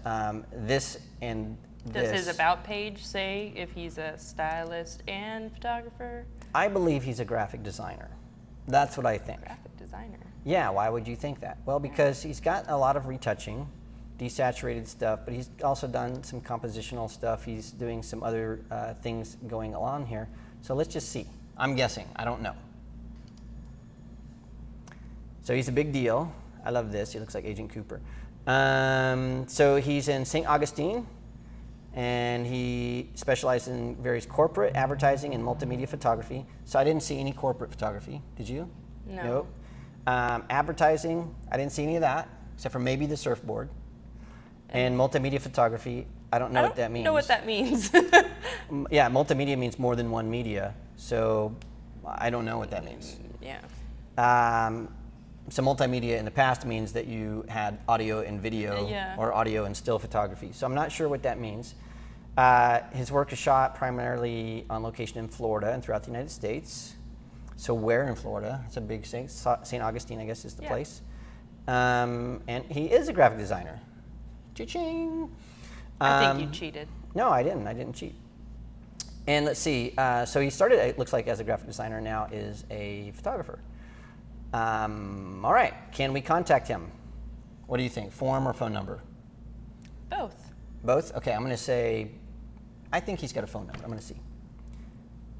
this and Does this, his about page say if he's a stylist and photographer? I believe he's a graphic designer. That's what I think. Graphic designer. Yeah, why would you think that? Well, because he's got a lot of retouching, desaturated stuff, but he's also done some compositional stuff. He's doing some other things going on here. So let's just see. I'm guessing. I don't know. So he's a big deal. I love this. He looks like Agent Cooper. So he's in St. Augustine, and he specializes in various corporate advertising and multimedia photography. So I didn't see any corporate photography. Did you? No. Nope. Advertising, I didn't see any of that, except for maybe the surfboard. And multimedia photography, I don't know what that means. I don't know what that means. Yeah, multimedia means more than one media, so I don't know what that means. Yeah. So multimedia in the past means that you had audio and video or audio and still photography. So I'm not sure what that means. His work is shot primarily on location in Florida and throughout the United States. So where in Florida? It's a big thing. St. Augustine, I guess, is the place. And he is a graphic designer. Cha-ching! I think you cheated. No, I didn't. I didn't cheat. And let's see. So he started, it looks like, as a graphic designer, now is a photographer. All right. Can we contact him? What do you think? Form or phone number? Both. Both? Okay, I'm going to say, I think he's got a phone number. I'm going to see.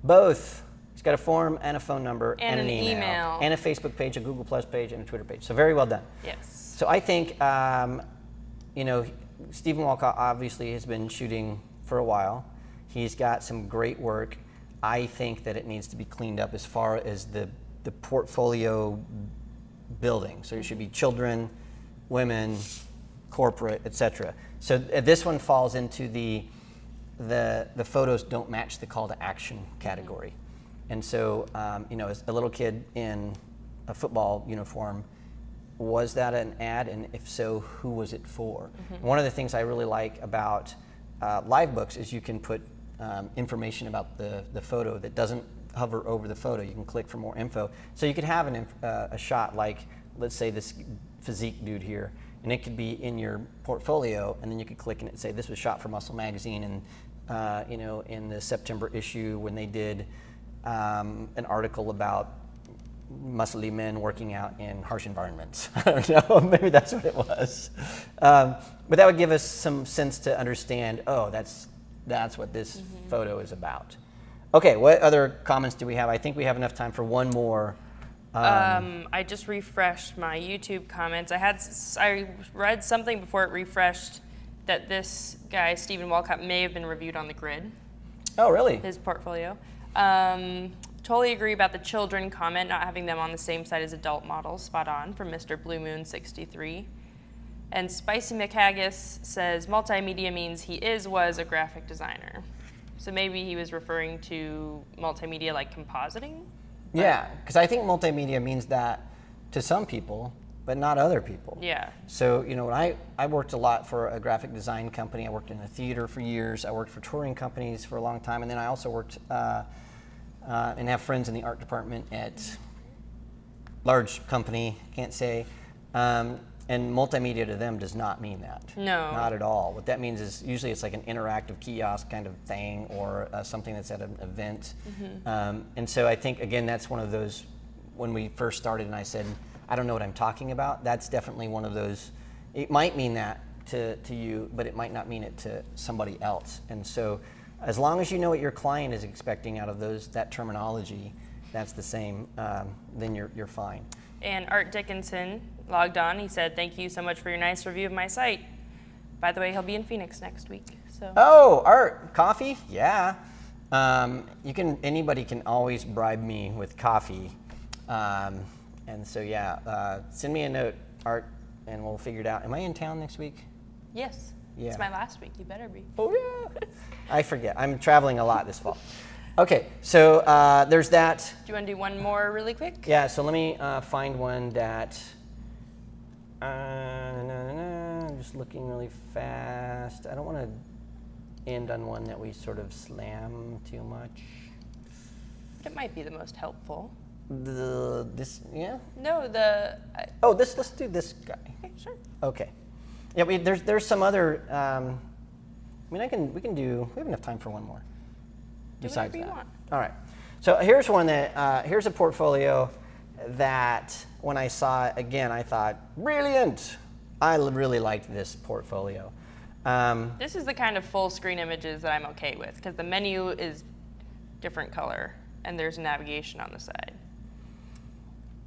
Both. He's got a form and a phone number and an email. And a Facebook page, a Google Plus page, and a Twitter page. So very well done. Yes. So I think, Stephen Walcott obviously has been shooting for a while. He's got some great work. I think that it needs to be cleaned up as far as the portfolio building. So it should be children, women, corporate, etc. So this one falls into the photos don't match the call to action category. And so, as a little kid in a football uniform, was that an ad? And if so, who was it for? Mm-hmm. One of the things I really like about live books is you can put information about the photo that doesn't hover over the photo. You can click for more info. So you could have a shot like, let's say, this physique dude here, and it could be in your portfolio, and then you could click and it say this was shot for Muscle Magazine, and in the September issue when they did an article about muscly men working out in harsh environments. I don't know, maybe that's what it was. But that would give us some sense to understand, that's what this photo is about. Okay, what other comments do we have? I think we have enough time for one more. I just refreshed my YouTube comments. I read something before it refreshed that this guy, Stephen Walcott, may have been reviewed on The Grid. Oh, really? His portfolio. Totally agree about the children comment, not having them on the same side as adult models. Spot on, from Mr. Blue Moon 63. And Spicy McHaggis says multimedia means was a graphic designer. So maybe he was referring to multimedia like compositing? Yeah, because I think multimedia means that to some people, but not other people. Yeah. So, when I worked a lot for a graphic design company. I worked in the theater for years. I worked for touring companies for a long time. And then I also worked and have friends in the art department at large company, can't say. And multimedia to them does not mean that. No. Not at all. What that means is usually it's like an interactive kiosk kind of thing, or something that's at an event. Mm-hmm. And so I think, again, that's one of those, when we first started and I said, I don't know what I'm talking about, that's definitely one of those. It might mean that to you, but it might not mean it to somebody else. And so as long as you know what your client is expecting out of that terminology, that's the same, then you're fine. And Art Dickinson logged on. He said, "Thank you so much for your nice review of my site. By the way, he'll be in Phoenix next week." So. Oh, Art, coffee? Yeah. Anybody can always bribe me with coffee. And so, send me a note, Art, and we'll figure it out. Am I in town next week? Yes. Yeah. It's my last week. You better be. Oh, yeah. I forget. I'm traveling a lot this fall. Okay, so there's that. Do you want to do one more really quick? Yeah, so let me find one that, I'm just looking really fast. I don't want to end on one that we sort of slam too much. It might be the most helpful. This, yeah? No, let's do this guy. Okay, sure. Okay. Yeah, there's some other, we have enough time for one more. Besides that. You want. All right. So here's one that, here's a portfolio that when I saw it again, I thought, brilliant. I really liked this portfolio. This is the kind of full screen images that I'm okay with, because the menu is different color and there's navigation on the side.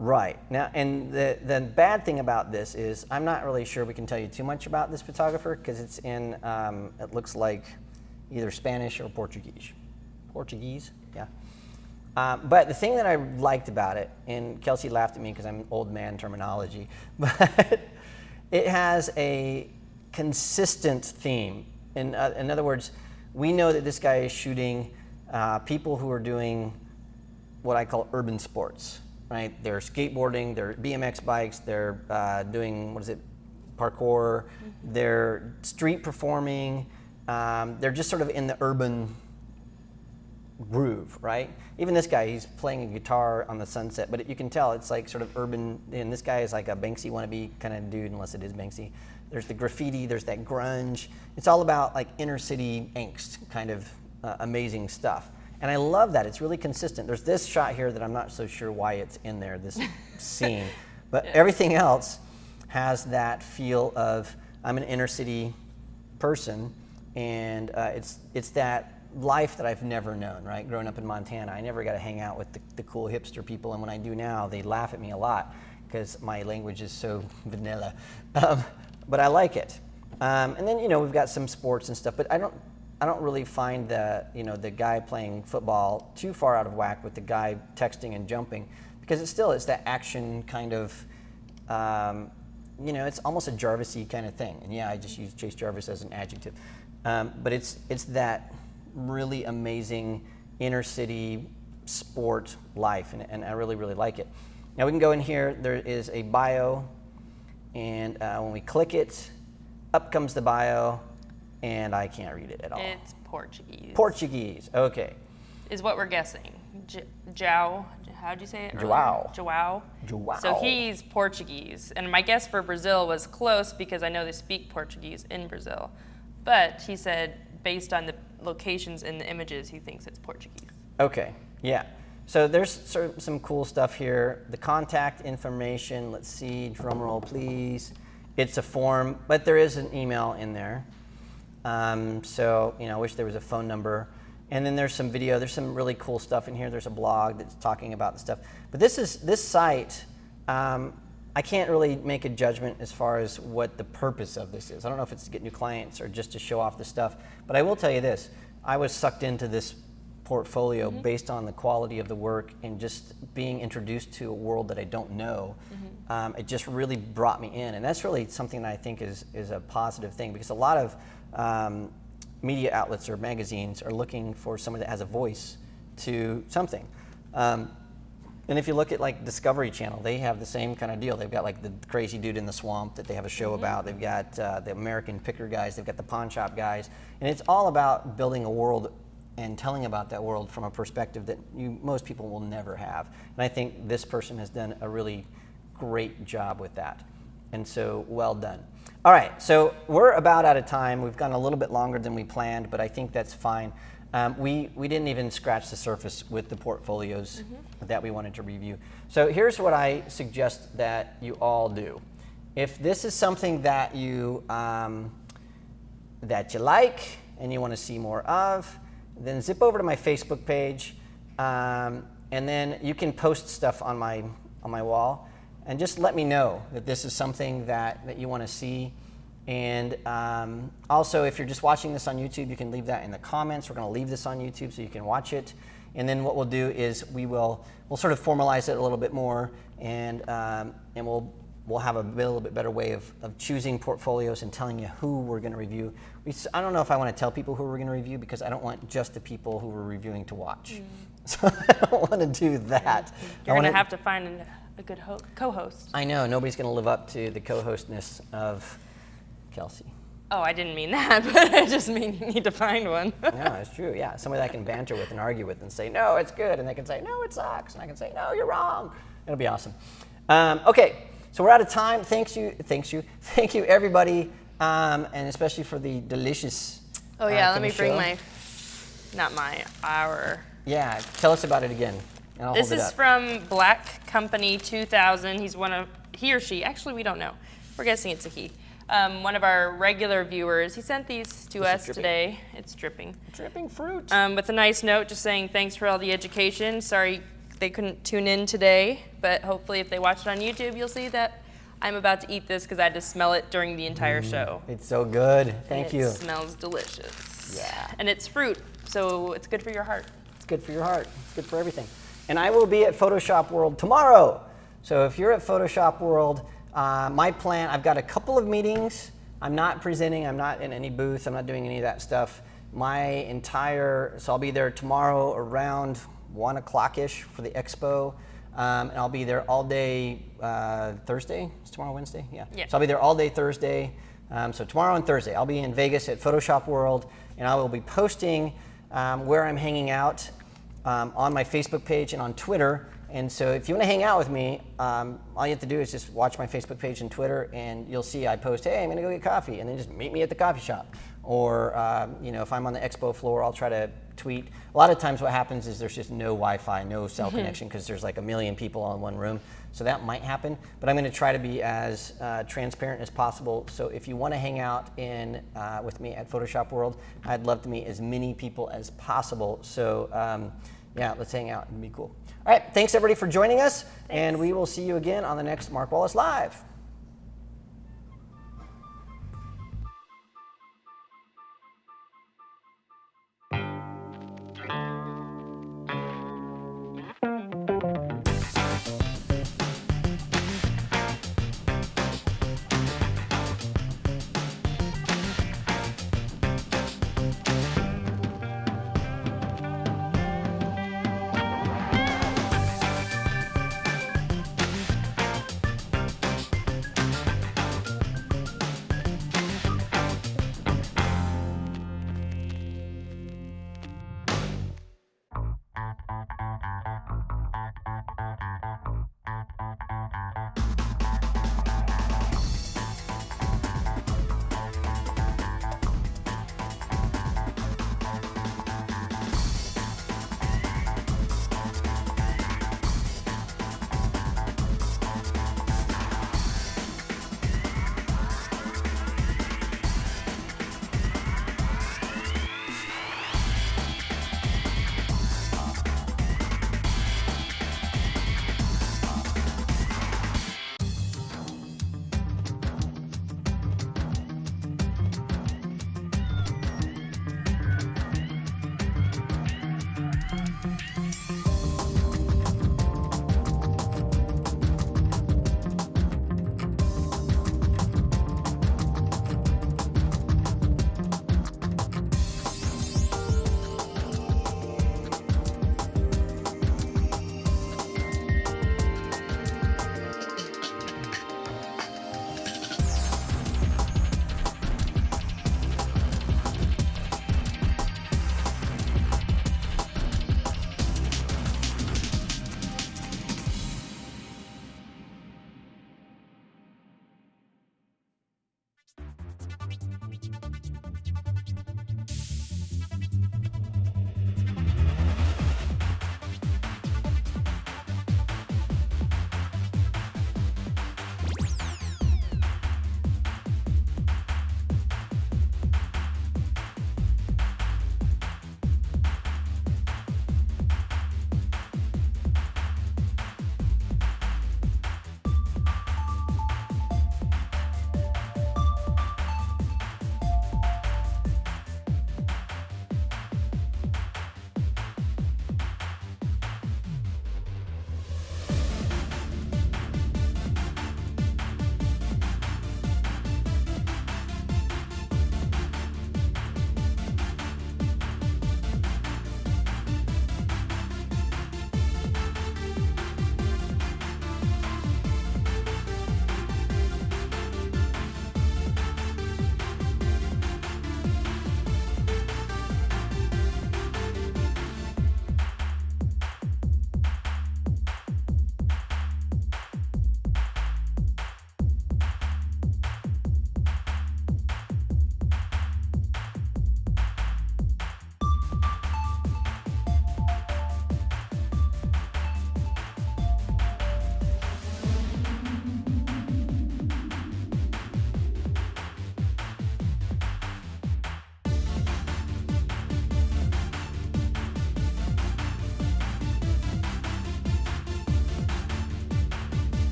Right. Now, and the bad thing about this is I'm not really sure we can tell you too much about this photographer because it's in, it looks like either Spanish or Portuguese. Portuguese, yeah. But the thing that I liked about it, and Kelsey laughed at me because I'm old man terminology, but it has a consistent theme. In other words, we know that this guy is shooting people who are doing what I call urban sports, right? They're skateboarding, they're BMX bikes, they're doing, parkour, they're street performing, they're just sort of in the urban groove, right? Even this guy, he's playing a guitar on the sunset, but you can tell it's like sort of urban, and this guy is like a Banksy wannabe kind of dude, unless it is Banksy. There's the graffiti, there's that grunge. It's all about like inner city angst, kind of amazing stuff. And I love that, it's really consistent. There's this shot here that I'm not so sure why it's in there, this scene, but everything else has that feel of I'm an inner city person, and it's that life that I've never known, right? Growing up in Montana, I never got to hang out with the cool hipster people, and when I do now, they laugh at me a lot because my language is so vanilla. But I like it. And then we've got some sports and stuff, but I don't really find the guy playing football too far out of whack with the guy texting and jumping, because it's that action kind of. It's almost a Jarvis-y kind of thing. And yeah, I just used Chase Jarvis as an adjective. But it's that really amazing inner city sport life, and I really, really like it. Now we can go in here, there is a bio, and when we click it, up comes the bio, and I can't read it at all. It's Portuguese. Portuguese, okay. Is what we're guessing. João, how'd you say it? João. João. So he's Portuguese. And my guess for Brazil was close because I know they speak Portuguese in Brazil. But he said, based on the locations in the images, he thinks it's Portuguese. Okay, yeah. So there's sort of some cool stuff here. The contact information, let's see, drum roll please. It's a form, but there is an email in there. So, I wish there was a phone number. And then there's some video, there's some really cool stuff in here. There's a blog that's talking about the stuff. But this site, I can't really make a judgment as far as what the purpose of this is. I don't know if it's to get new clients or just to show off the stuff. But I will tell you this, I was sucked into this portfolio based on the quality of the work and just being introduced to a world that I don't know. It just really brought me in. And that's really something that I think is a positive thing, because a lot of media outlets or magazines are looking for someone that has a voice to something. And if you look at like Discovery Channel, they have the same kind of deal. They've got like the crazy dude in the swamp that they have a show about. They've got the American picker guys. They've got the pawn shop guys. And it's all about building a world and telling about that world from a perspective that most people will never have. And I think this person has done a really great job with that. And so, well done. All right, so we're about out of time. We've gone a little bit longer than we planned, but I think that's fine. We didn't even scratch the surface with the portfolios that we wanted to review. So here's what I suggest that you all do. If this is something that you like and you want to see more of, then zip over to my Facebook page, and then you can post stuff on my wall, and just let me know that this is something that you want to see. And also, if you're just watching this on YouTube, you can leave that in the comments. We're going to leave this on YouTube so you can watch it. And then what we'll do is we'll sort of formalize it a little bit more, and we'll have a little bit better way of choosing portfolios and telling you who we're going to review. I don't know if I want to tell people who we're going to review, because I don't want just the people who we're reviewing to watch. So I don't want to do that. You're going to have to find a good co-host. I know, nobody's going to live up to the co-hostness of Kelsey. Oh, I didn't mean that, but I just mean you need to find one. No, it's true, yeah. Somebody that I can banter with and argue with and say, no, it's good. And they can say, no, it sucks. And I can say, no, you're wrong. It'll be awesome. Okay, so we're out of time. Thank you, everybody, and especially for the delicious. Oh, yeah, let me bring show. our. Yeah, tell us about it again. And I'll This hold it is up. from Black Company 2000. He or she, actually, we don't know. We're guessing it's a he. One of our regular viewers. He sent these to us today. It's dripping. Dripping fruit. With a nice note just saying thanks for all the education. Sorry they couldn't tune in today, but hopefully if they watch it on YouTube, you'll see that I'm about to eat this because I had to smell it during the entire show. It's so good. Thank you. It smells delicious. Yeah. And it's fruit, so it's good for your heart. It's good for your heart. It's good for everything. And I will be at Photoshop World tomorrow. So if you're at Photoshop World, my plan, I've got a couple of meetings. I'm not presenting. I'm not in any booth. I'm not doing any of that stuff. So I'll be there tomorrow around 1 o'clock-ish for the expo. And I'll be there all day Thursday. Is tomorrow Wednesday? Yeah. So I'll be there all day Thursday. So tomorrow and Thursday, I'll be in Vegas at Photoshop World, and I will be posting where I'm hanging out on my Facebook page and on Twitter. And so if you want to hang out with me, all you have to do is just watch my Facebook page and Twitter, and you'll see I post, hey, I'm going to go get coffee, and then just meet me at the coffee shop. Or if I'm on the expo floor, I'll try to tweet. A lot of times what happens is there's just no Wi-Fi, no cell connection, because there's like 1 million people in one room. So that might happen. But I'm going to try to be as transparent as possible. So if you want to hang out with me at Photoshop World, I'd love to meet as many people as possible. So let's hang out. It'd be cool. All right, thanks everybody for joining us, and we will see you again on the next Mark Wallace Live.